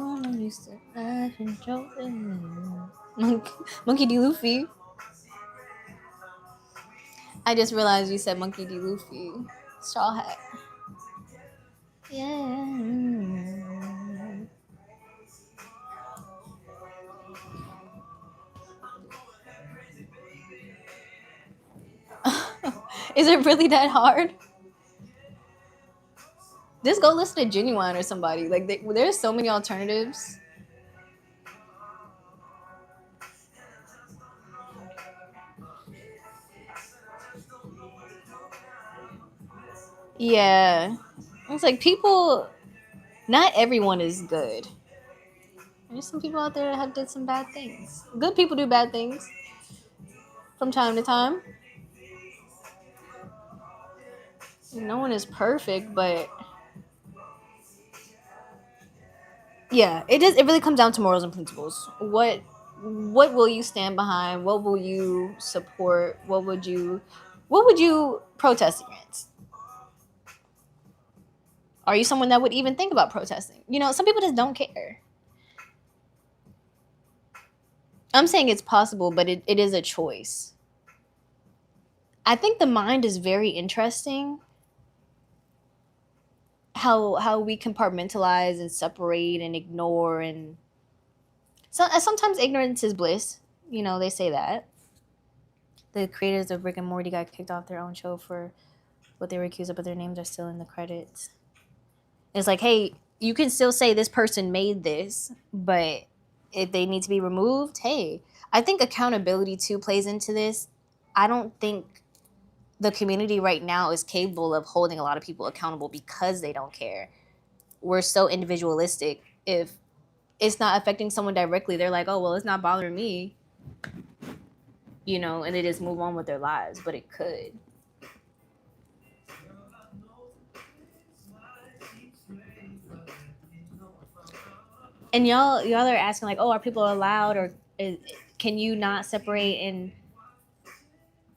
Speaker 1: Oh, I used to laugh and joke and Monkey D. Luffy. I just realized you said Monkey D. Luffy. Straw Hat. Yeah. Is it really that hard? Just go listen to Genuine or somebody. Like, there's so many alternatives. Yeah. It's like people, not everyone is good. There's some people out there that have did some bad things. Good people do bad things from time to time. No one is perfect, but yeah, it really comes down to morals and principles. What will you stand behind? What will you support? What would you protest against? Are you someone that would even think about protesting? Some people just don't care. I'm saying it's possible, but it is a choice. I think the mind is very interesting. How we compartmentalize and separate and ignore, and sometimes ignorance is bliss. They say that. The creators of Rick and Morty got kicked off their own show for what they were accused of, but their names are still in the credits. It's like, hey, you can still say this person made this, but if they need to be removed, hey. I think accountability too plays into this. I don't think the community right now is capable of holding a lot of people accountable because they don't care. We're so individualistic. If it's not affecting someone directly, they're like, oh, well, it's not bothering me, and they just move on with their lives, but it could. And y'all are asking like, oh, are people allowed, or can you not separate? And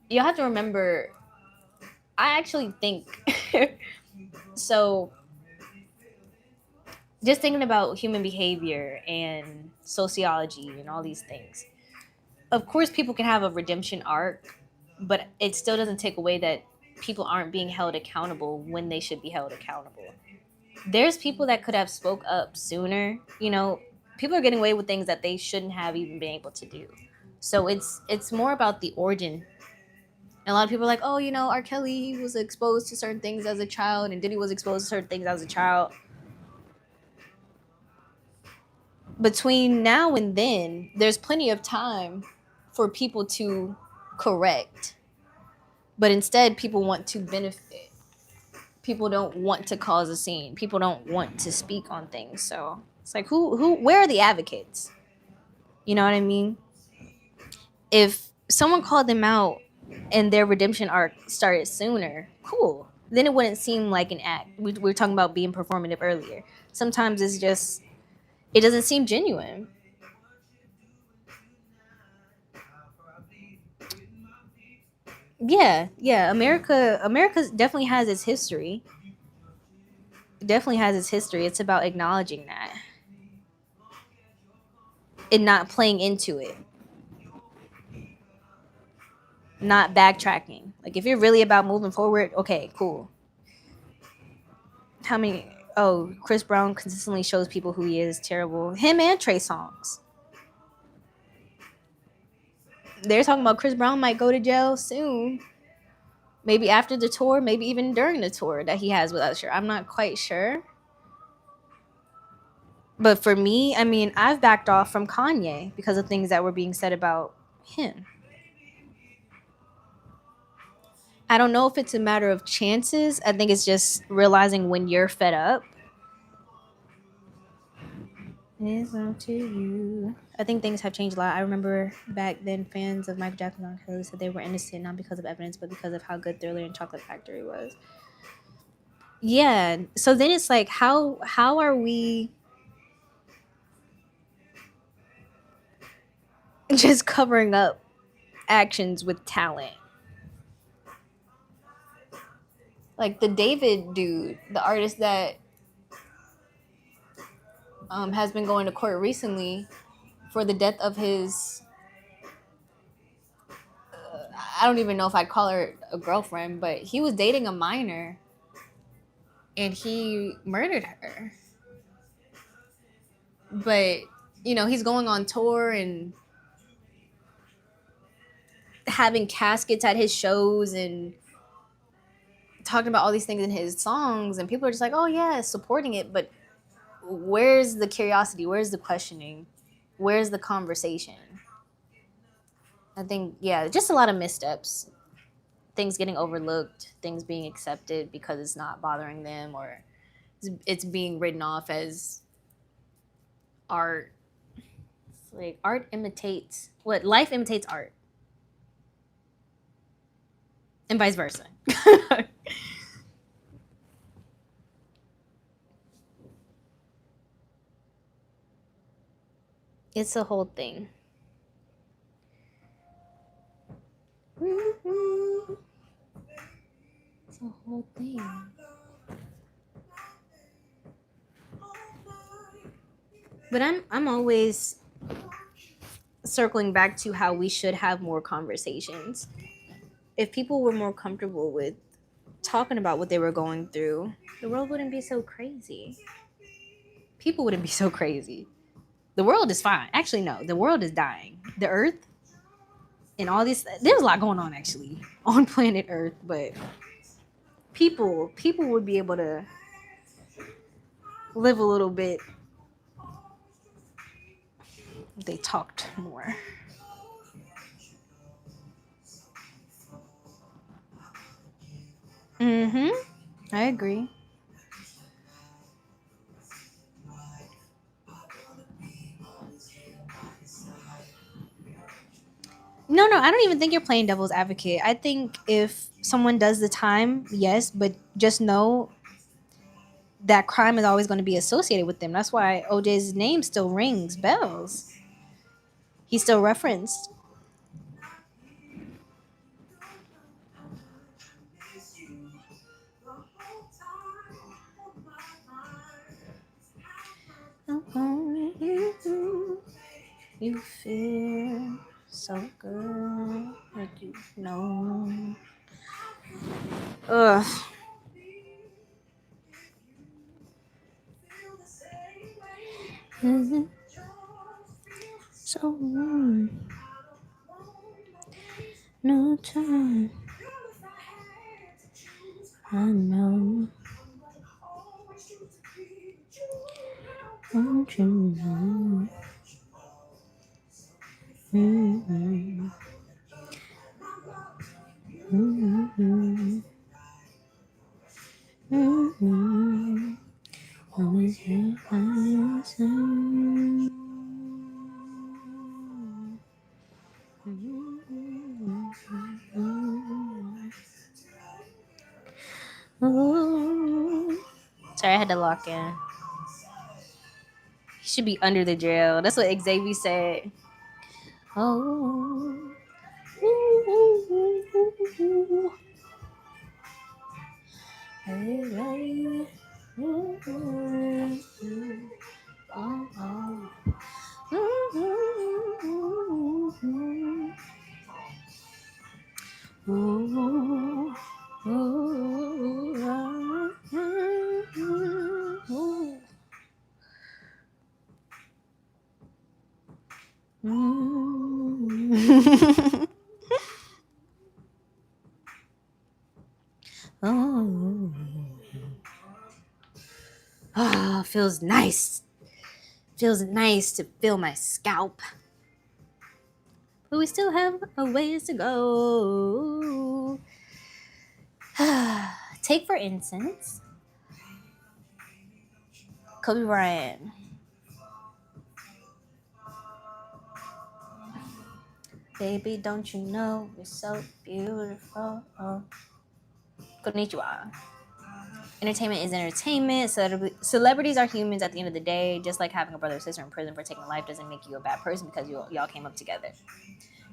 Speaker 1: you'll have to remember, I actually think so. Just thinking about human behavior and sociology and all these things. Of course, people can have a redemption arc, but it still doesn't take away that people aren't being held accountable when they should be held accountable. There's people that could have spoke up sooner. People are getting away with things that they shouldn't have even been able to do. So it's more about the origin. And a lot of people are like, oh, R. Kelly was exposed to certain things as a child, and Diddy was exposed to certain things as a child. Between now and then, there's plenty of time for people to correct. But instead, people want to benefit. People don't want to cause a scene. People don't want to speak on things. So it's like, where are the advocates? You know what I mean? If someone called them out and their redemption arc started sooner, cool. Then it wouldn't seem like an act. We were talking about being performative earlier. Sometimes it's just, it doesn't seem genuine. Yeah. America definitely has its history. It definitely has its history. It's about acknowledging that and not playing into it. Not backtracking. Like, if you're really about moving forward, okay, cool. How many? Oh, Chris Brown consistently shows people who he is. Terrible. Him and Trey Songz. They're talking about Chris Brown might go to jail soon. Maybe after the tour, maybe even during the tour that he has with Usher. I'm not quite sure. But for me, I mean, I've backed off from Kanye because of things that were being said about him. I don't know if it's a matter of chances. I think it's just realizing when you're fed up. It's up to you. I think things have changed a lot. I remember back then fans of Michael Jackson and Kelly said they were innocent not because of evidence, but because of how good Thriller and Chocolate Factory was. Yeah. So then it's like, how are we just covering up actions with talent? Like the David dude, the artist that has been going to court recently for the death of his. I don't even know if I'd call her a girlfriend, but he was dating a minor, and he murdered her. But he's going on tour and having caskets at his shows and talking about all these things in his songs, and people are just like, oh yeah, supporting it, but where's the curiosity, where's the questioning, where's the conversation? I think, yeah, just a lot of missteps, things getting overlooked, things being accepted because it's not bothering them, or it's being written off as art. It's like art imitates what life imitates art, and vice versa. It's a whole thing. It's a whole thing. But I'm always circling back to how we should have more conversations. If people were more comfortable with talking about what they were going through, the world wouldn't be so crazy. People wouldn't be so crazy. The world is fine. Actually, no, the world is dying. The earth and all this, there's a lot going on actually on planet Earth, but people would be able to live a little bit if they talked more. Mm-hmm. I agree. No, I don't even think you're playing devil's advocate. I think if someone does the time, yes, but just know that crime is always going to be associated with them. That's why OJ's name still rings bells. He's still referenced. You feel so good, like you know. Ugh. So no time. I know. Don't you know? Mm-hmm. Mm-hmm. Mm-hmm. Always here by your side. Oh. Sorry, I had to lock in. He should be under the jail. That's what Xavier said. Oh. Hey, hey. Oh, feels nice. Feels nice to feel my scalp. But we still have a ways to go. Take for instance, Kobe Bryant. Baby, don't you know you're so beautiful? Konnichiwa. Entertainment is entertainment. Celebrities are humans at the end of the day. Just like having a brother or sister in prison for taking life doesn't make you a bad person because y'all came up together.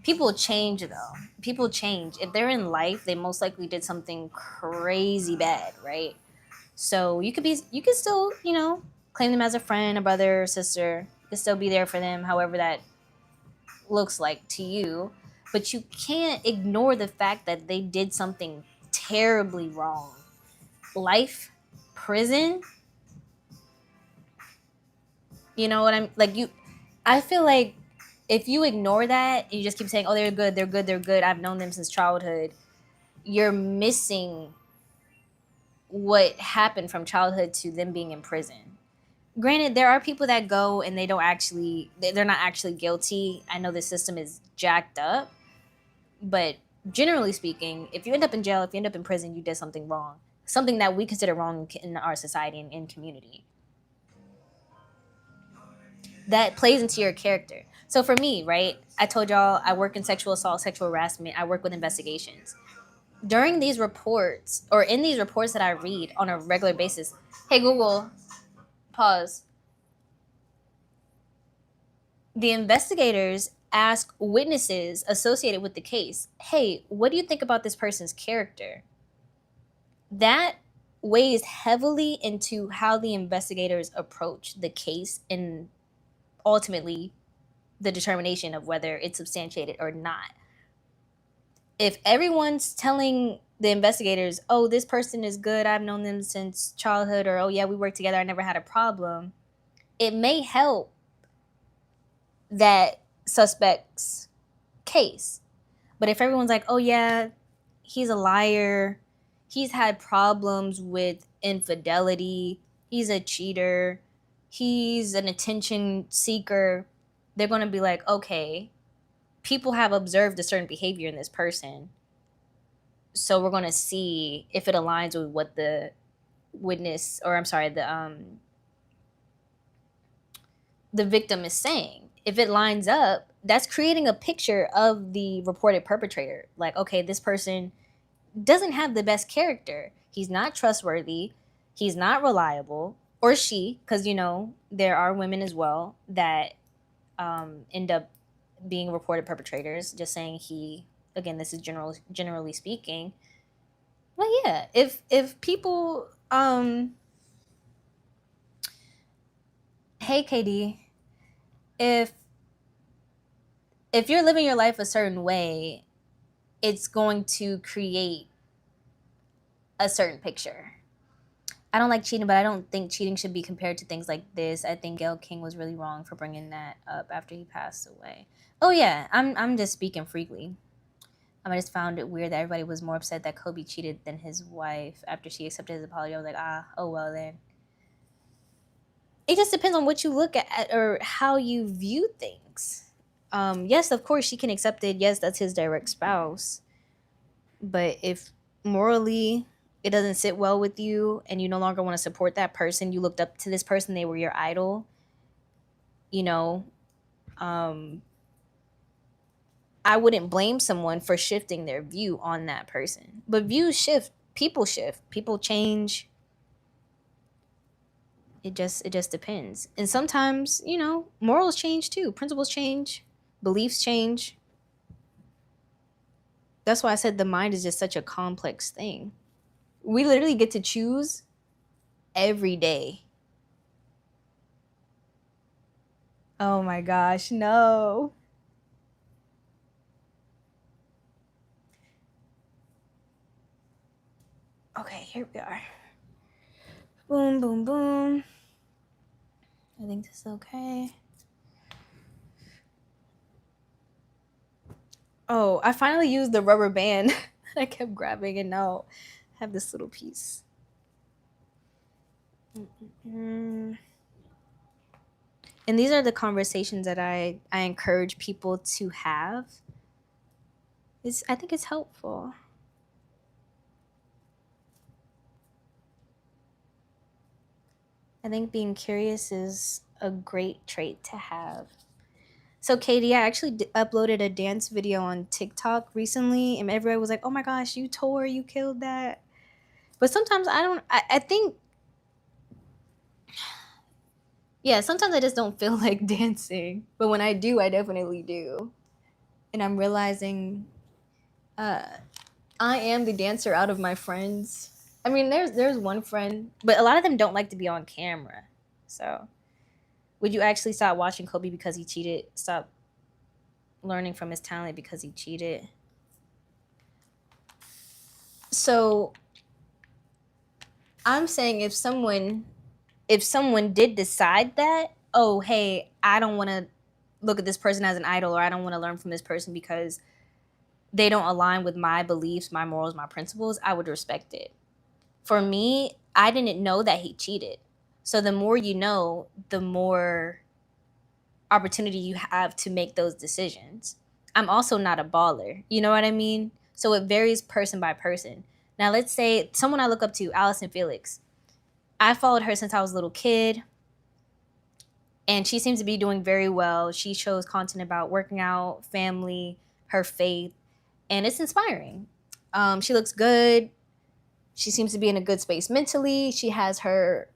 Speaker 1: People change though. People change. If they're in life, they most likely did something crazy bad, right? So you could still, claim them as a friend, a brother, or sister. You can still be there for them, however that looks like to you. But you can't ignore the fact that they did something terribly wrong. Life, prison. You know what I'm like? I feel like if you ignore that and you just keep saying, "Oh, they're good, they're good, they're good. I've known them since childhood," you're missing what happened from childhood to them being in prison. Granted, there are people that go and they're not actually guilty. I know the system is jacked up, but generally speaking, if you end up in jail, if you end up in prison, you did something wrong, something that we consider wrong in our society and in community. That plays into your character. So for me, right, I told y'all I work in sexual assault, sexual harassment. I work with investigations. During these reports, or in these reports that I read on a regular basis, hey Google, pause. The investigators ask witnesses associated with the case, hey, what do you think about this person's character? That weighs heavily into how the investigators approach the case and ultimately the determination of whether it's substantiated or not. If everyone's telling the investigators, oh, this person is good, I've known them since childhood, or oh, yeah, we worked together, I never had a problem, it may help that suspect's case. But if everyone's like, oh, yeah, he's a liar, he's had problems with infidelity, he's a cheater, he's an attention seeker, they're going to be like, okay, people have observed a certain behavior in this person. So we're going to see if it aligns with what the witness, or I'm sorry, the victim is saying. If it lines up, that's creating a picture of the reported perpetrator. Like, okay, this person doesn't have the best character. He's not trustworthy. He's not reliable. Or she, because, you know, there are women as well that end up being reported perpetrators. Just saying he, again, this is generally speaking. But yeah, if people, hey KD, if you're living your life a certain way, it's going to create a certain picture. I don't like cheating, but I don't think cheating should be compared to things like this. I think Gayle King was really wrong for bringing that up after he passed away. Oh yeah, I'm just speaking freely. I just found it weird that everybody was more upset that Kobe cheated than his wife after she accepted his apology. I was like, oh well then. It just depends on what you look at or how you view things. Yes, of course she can accept it. Yes, that's his direct spouse. But if morally it doesn't sit well with you and you no longer want to support that person, you looked up to this person, they were your idol, you know, I wouldn't blame someone for shifting their view on that person. But views shift, people change. It just depends. And sometimes, you know, morals change too, principles change, beliefs change. That's why I said the mind is just such a complex thing. We literally get to choose every day. Oh my gosh, no. Okay, here we are. Boom, boom, boom. I think this is okay. Oh, I finally used the rubber band. I kept grabbing and now I have this little piece. And these are the conversations that I encourage people to have. I think it's helpful. I think being curious is a great trait to have. So Katie, I actually uploaded a dance video on TikTok recently, and everybody was like, "Oh my gosh, you tore, you killed that." But sometimes I think, yeah, sometimes I just don't feel like dancing. But when I do, I definitely do. And I'm realizing I am the dancer out of my friends. I mean, there's one friend, but a lot of them don't like to be on camera. So, would you actually stop watching Kobe because he cheated? Stop learning from his talent because he cheated? So, I'm saying if someone did decide that, oh, hey, I don't want to look at this person as an idol, or I don't want to learn from this person because they don't align with my beliefs, my morals, my principles, I would respect it. For me, I didn't know that he cheated. So the more you know, the more opportunity you have to make those decisions. I'm also not a baller. You know what I mean? So it varies person by person. Now, let's say someone I look up to, Allison Felix. I followed her since I was a little kid, and she seems to be doing very well. She shows content about working out, family, her faith, and it's inspiring. She looks good. She seems to be in a good space mentally. She has her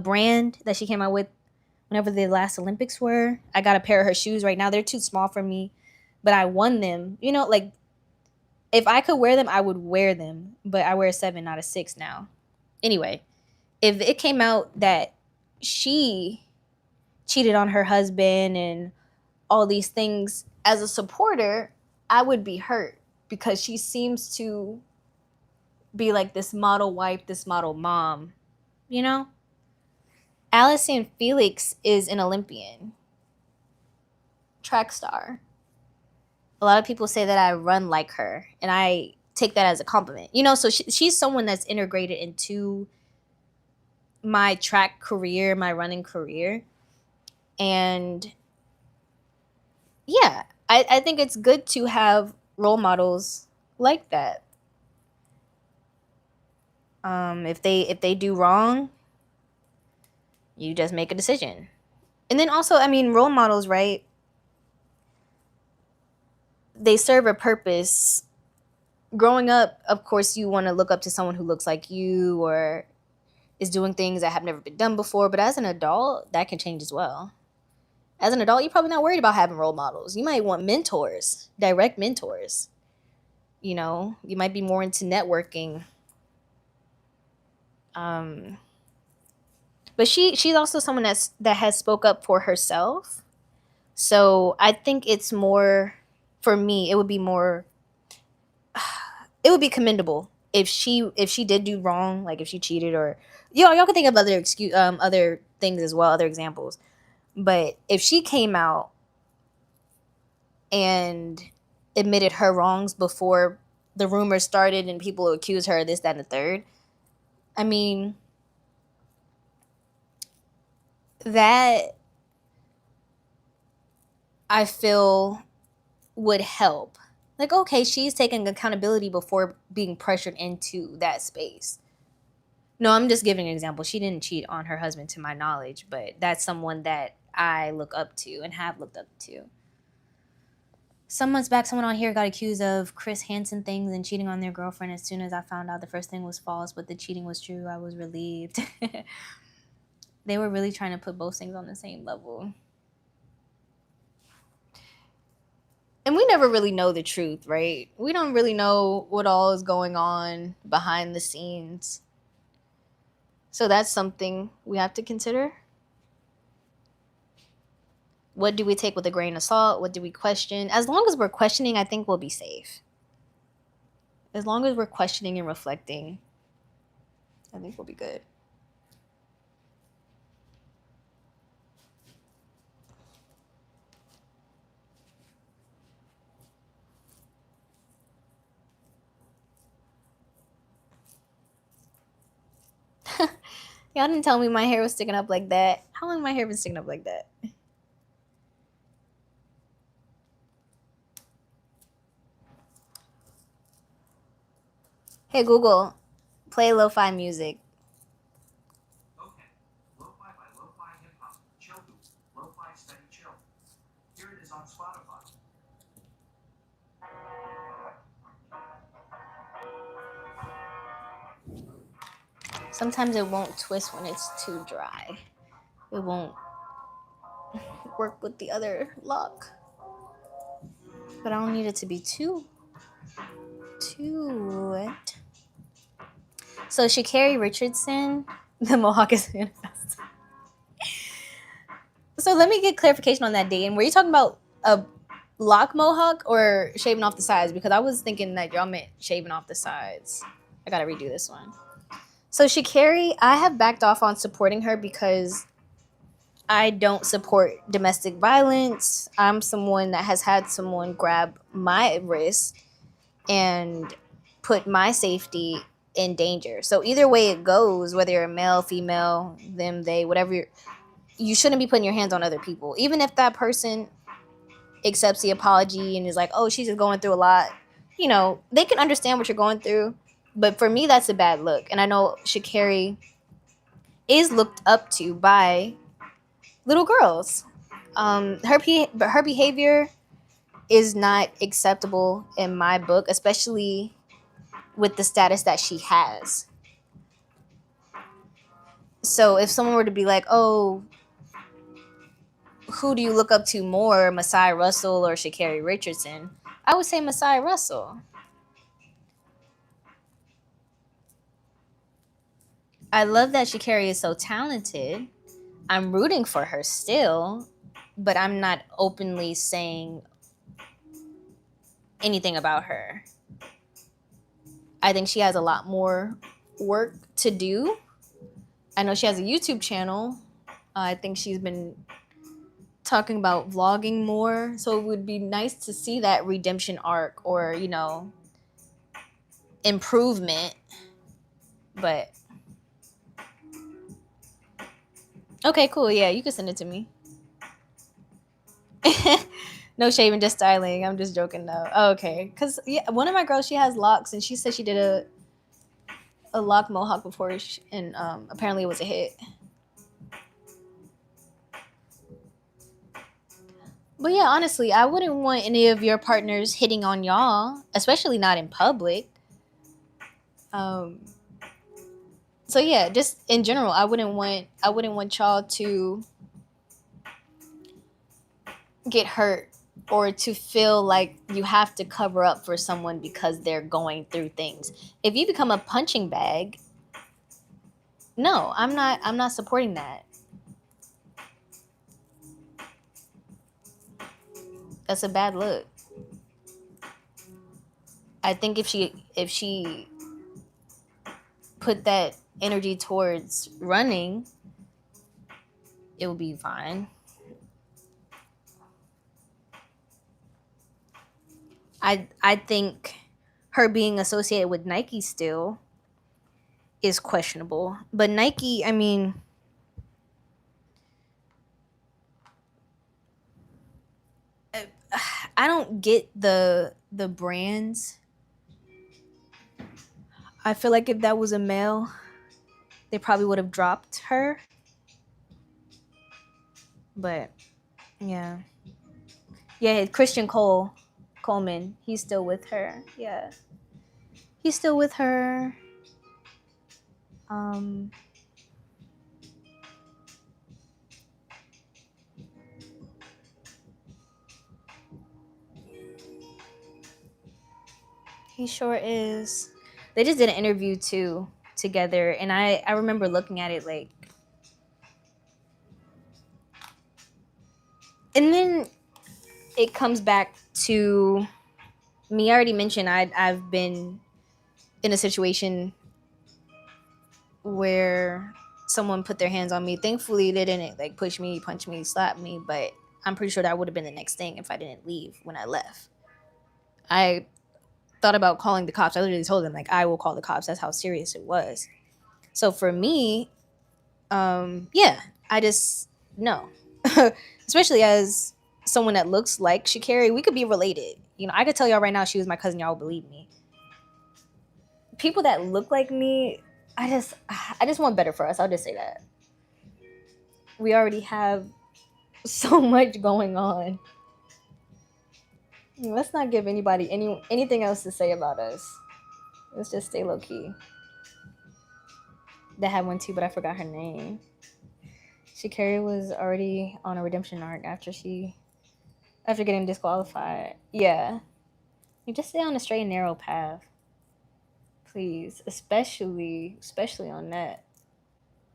Speaker 1: brand that she came out with whenever the last Olympics were. I got a pair of her shoes right now. They're too small for me, but I won them. You know, like if I could wear them, I would wear them, but I wear a 7, not a 6 now. Anyway, if it came out that she cheated on her husband and all these things, as a supporter, I would be hurt because she seems to be like this model wife, this model mom, you know? Allison Felix is an Olympian, track star. A lot of people say that I run like her, and I take that as a compliment. You know, so she's someone that's integrated into my track career, my running career. And yeah, I think it's good to have role models like that. If they do wrong, you just make a decision. And then also, I mean, role models, right? They serve a purpose. Growing up, of course, you want to look up to someone who looks like you or is doing things that have never been done before. But as an adult, that can change as well. As an adult, you're probably not worried about having role models. You might want mentors, direct mentors. You know, you might be more into networking. But she's also someone that has spoke up for herself. So I think it's more, for me, it would be more, it would be commendable if she did do wrong, like if she cheated, or y'all can think of other things as well, other examples. But if she came out and admitted her wrongs before the rumors started and people accused her of this, that, and the third, I mean, that I feel would help. Like, okay, she's taking accountability before being pressured into that space. No, I'm just giving an example. She didn't cheat on her husband to my knowledge, but that's someone that I look up to and have looked up to. Some months back, someone on here got accused of Chris Hansen things and cheating on their girlfriend. As soon as I found out the first thing was false, but the cheating was true, I was relieved. They were really trying to put both things on the same level. And we never really know the truth, right? We don't really know what all is going on behind the scenes. So that's something we have to consider. What do we take with a grain of salt? What do we question? As long as we're questioning, I think we'll be safe. As long as we're questioning and reflecting, I think we'll be good. Y'all didn't tell me my hair was sticking up like that. How long my hair been sticking up like that? Hey Google, play lo-fi music.
Speaker 2: Okay. Lo-fi by Lo-Fi Hip Hop. Chill Loop. Lo-Fi Steady Chill. Here it is on Spotify.
Speaker 1: Sometimes it won't twist when it's too dry. It won't work with the other lock. But I don't need it to be too wet. So Sha'Carri Richardson, the Mohawk is manifest. So let me get clarification on that, Dane. Were you talking about a lock mohawk or shaving off the sides? Because I was thinking that y'all meant shaving off the sides. I gotta redo this one. So Sha'Carri, I have backed off on supporting her because I don't support domestic violence. I'm someone that has had someone grab my wrist and put my safety in danger. So either way it goes, whether you're a male, female, them, they, whatever, you shouldn't be putting your hands on other people. Even if that person accepts the apology and is like, oh, she's just going through a lot, you know, they can understand what you're going through. But for me, that's a bad look. And I know Sha'Carri is looked up to by little girls. Her behavior is not acceptable in my book, especially with the status that she has. So if someone were to be like, oh, who do you look up to more, Messiah Russell or Sha'Carri Richardson? I would say Messiah Russell. I love that Sha'Carri is so talented. I'm rooting for her still, but I'm not openly saying anything about her. I think she has a lot more work to do. I know she has a YouTube channel. I think she's been talking about vlogging more. So it would be nice to see that redemption arc or, you know, improvement. But okay, cool. Yeah, you can send it to me. No shaving, just styling. I'm just joking though. Oh, okay. Because yeah, one of my girls, she has locks and she said she did a lock mohawk before and apparently it was a hit. But yeah, honestly, I wouldn't want any of your partners hitting on y'all, especially not in public. So yeah, just in general, I wouldn't want y'all to get hurt or to feel like you have to cover up for someone because they're going through things. If you become a punching bag, no, I'm not supporting that. That's a bad look. I think if she put that energy towards running, it will be fine. I think her being associated with Nike still is questionable. But Nike, I mean, I don't get the brands. I feel like if that was a male, they probably would have dropped her. But yeah. Yeah, Christian Coleman, he's still with her. Yeah. He's still with her. He sure is. They just did an interview too together, and I remember looking at it like, and then it comes back to me. I already mentioned I've been in a situation where someone put their hands on me. Thankfully, they didn't like push me, punch me, slap me, but I'm pretty sure that would have been the next thing if I didn't leave when I left. I thought about calling the cops. I literally told them like I will call the cops. That's how serious it was. So for me, yeah, I just no. Especially as someone that looks like Sha'Carri, we could be related. You know, I could tell y'all right now she was my cousin, y'all would believe me. People that look like me, I just want better for us. I'll just say that. We already have so much going on. Let's not give anybody anything else to say about us. Let's just stay low key. That had one too, but I forgot her name. Sha'Carri was already on a redemption arc after getting disqualified. Yeah. You just stay on a straight and narrow path. Please. Especially on that.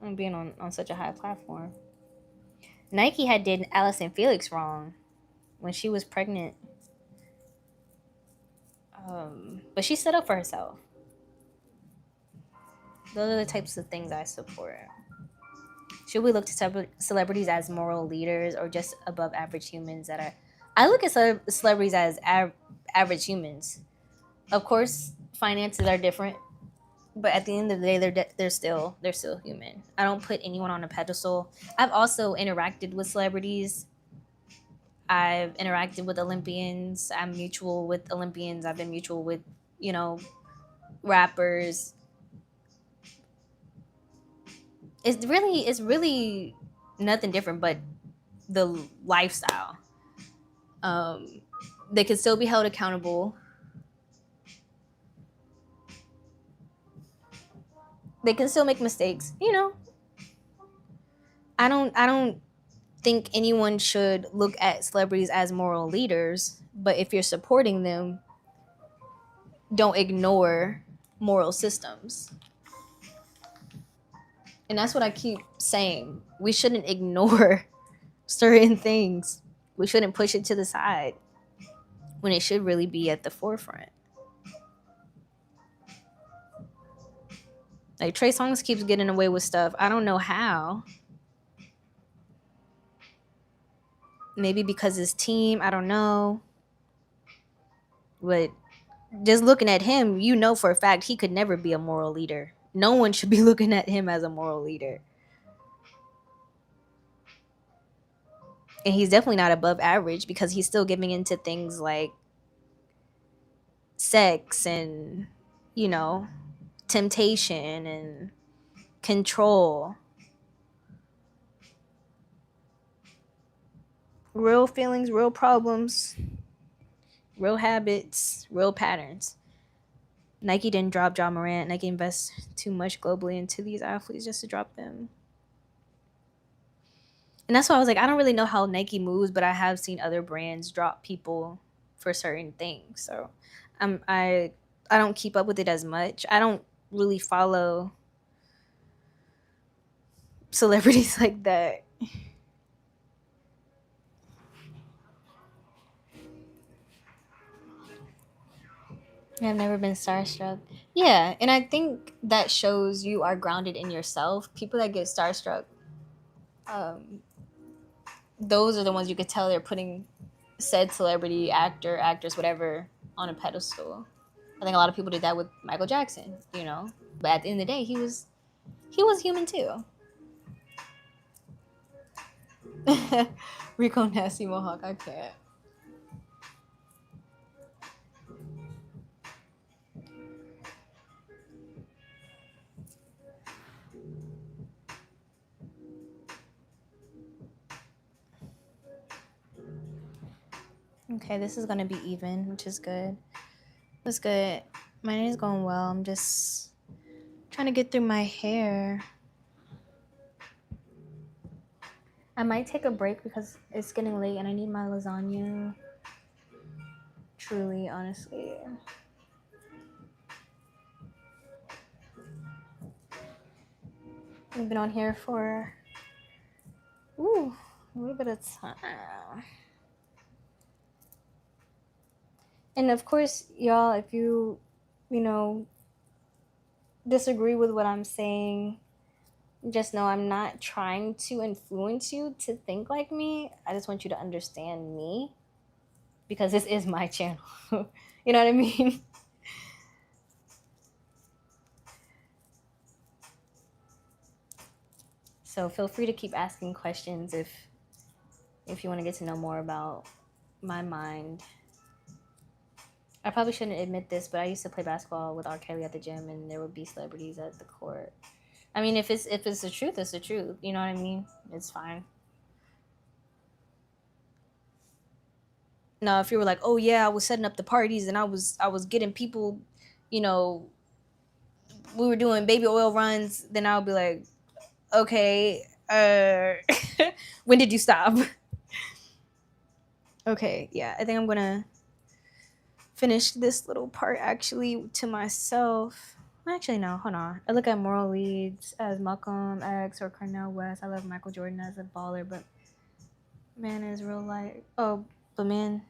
Speaker 1: On being on such a high platform. Nike had did Allison Felix wrong when she was pregnant. But she stood up for herself. Those are the types of things I support. Should we look to celebrities as moral leaders or just above average humans that are? I look at celebrities as average humans. Of course, finances are different, but at the end of the day, they're still human. I don't put anyone on a pedestal. I've also interacted with celebrities. I've interacted with Olympians. I'm mutual with Olympians. I've been mutual with, you know, rappers. It's really nothing different but the lifestyle. They can still be held accountable. They can still make mistakes. You know, I don't think anyone should look at celebrities as moral leaders, but if you're supporting them, don't ignore moral systems. And that's what I keep saying. We shouldn't ignore certain things. We shouldn't push it to the side when it should really be at the forefront. Like Trey Songz keeps getting away with stuff. I don't know how. Maybe because his team, I don't know. But just looking at him, you know for a fact he could never be a moral leader. No one should be looking at him as a moral leader. And he's definitely not above average because he's still giving into things like sex and, you know, temptation and control. Real feelings, real problems, real habits, real patterns. Nike didn't drop Ja Morant. Nike invests too much globally into these athletes just to drop them. And that's why I was like, I don't really know how Nike moves, but I have seen other brands drop people for certain things. So I don't keep up with it as much. I don't really follow celebrities like that. I've never been starstruck. Yeah, and I think that shows you are grounded in yourself. People that get starstruck, those are the ones you could tell they're putting said celebrity, actor, actress, whatever, on a pedestal. I think a lot of people did that with Michael Jackson, you know. But at the end of the day, he was human too. Rico Nasty Mohawk, I can't. Okay, this is gonna be even, which is good. That's good. My day is going well. I'm just trying to get through my hair. I might take a break because it's getting late and I need my lasagna. Truly, honestly. We've been on here for a little bit of time. And of course, y'all, if you disagree with what I'm saying, just know I'm not trying to influence you to think like me. I just want you to understand me because this is my channel. You know what I mean? So feel free to keep asking questions if you want to get to know more about my mind. I probably shouldn't admit this, but I used to play basketball with R. Kelly at the gym, and there would be celebrities at the court. I mean, if it's the truth, it's the truth. You know what I mean? It's fine. Now, if you were like, "Oh yeah, I was setting up the parties and I was getting people, you know, we were doing baby oil runs," then I'll be like, "Okay, when did you stop?" Okay, yeah, I think I'm gonna finish this little part actually to myself. Actually, no, hold on. I look at moral leads as Malcolm X or Cornel West. I love Michael Jordan as a baller, but Man is real life. Oh, but man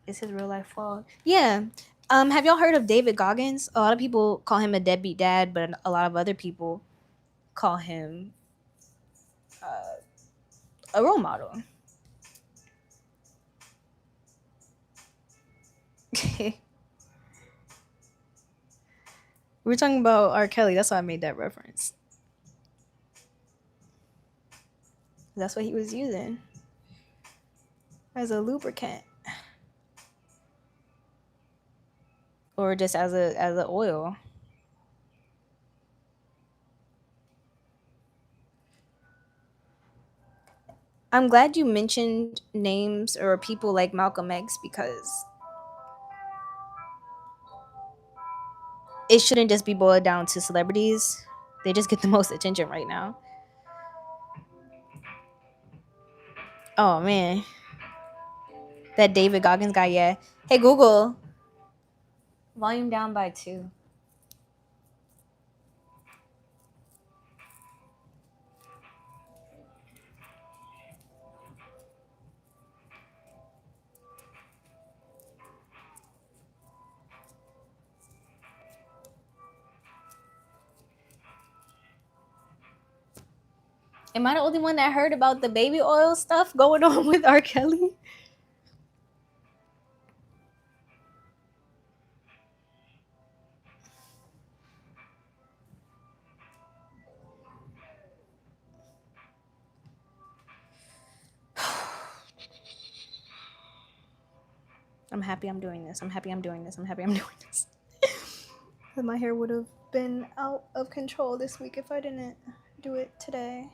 Speaker 1: is his real life flawed. Yeah. Have y'all heard of David Goggins? A lot of people call him a deadbeat dad, but a lot of other people call him a role model. We're talking about R. Kelly. That's why I made that reference. That's what he was using as a lubricant, or just as a oil. I'm glad you mentioned names or people like Malcolm X, because it shouldn't just be boiled down to celebrities. They just get the most attention right now. Oh man, that David Goggins guy. Yeah. Hey Google, volume down by 2. Am I the only one that heard about the baby oil stuff going on with R. Kelly? I'm happy I'm doing this. I'm happy I'm doing this. I'm happy I'm doing this. My hair would have been out of control this week if I didn't do it today.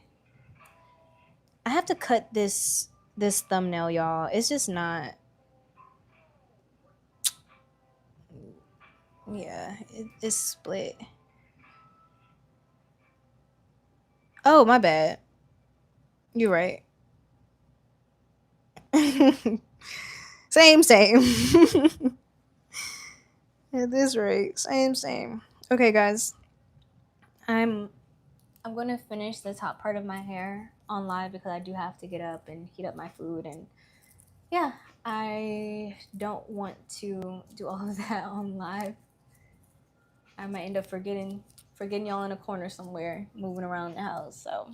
Speaker 1: I have to cut this thumbnail, y'all. It's just not. Yeah, it's split. Oh, my bad. You're right. Same. At this rate, same. Okay, guys. I'm gonna finish the top part of my hair on live because I do have to get up and heat up my food, and yeah, I don't want to do all of that on live. I might end up forgetting y'all in a corner somewhere, moving around the house. So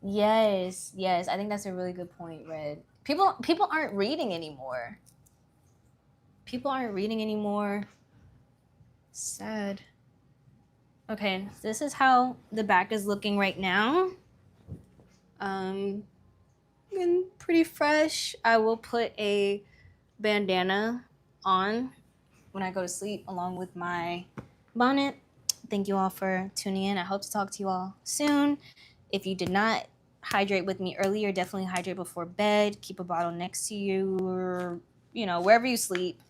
Speaker 1: yes, I think that's a really good point, Red. People aren't reading anymore. Sad. Okay, this is how the back is looking right now. And pretty fresh. I will put a bandana on when I go to sleep along with my bonnet. Thank you all for tuning in. I hope to talk to you all soon. If you did not hydrate with me earlier, definitely hydrate before bed. Keep a bottle next to you, or wherever you sleep,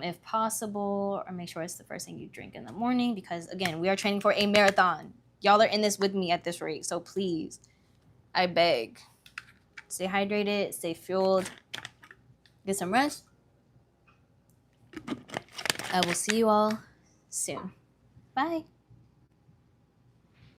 Speaker 1: if possible, or make sure it's the first thing you drink in the morning, because again, we are training for a marathon. Y'all are in this with me at this rate, so please, I beg, stay hydrated, stay fueled, get some rest. I will see you all soon. Bye.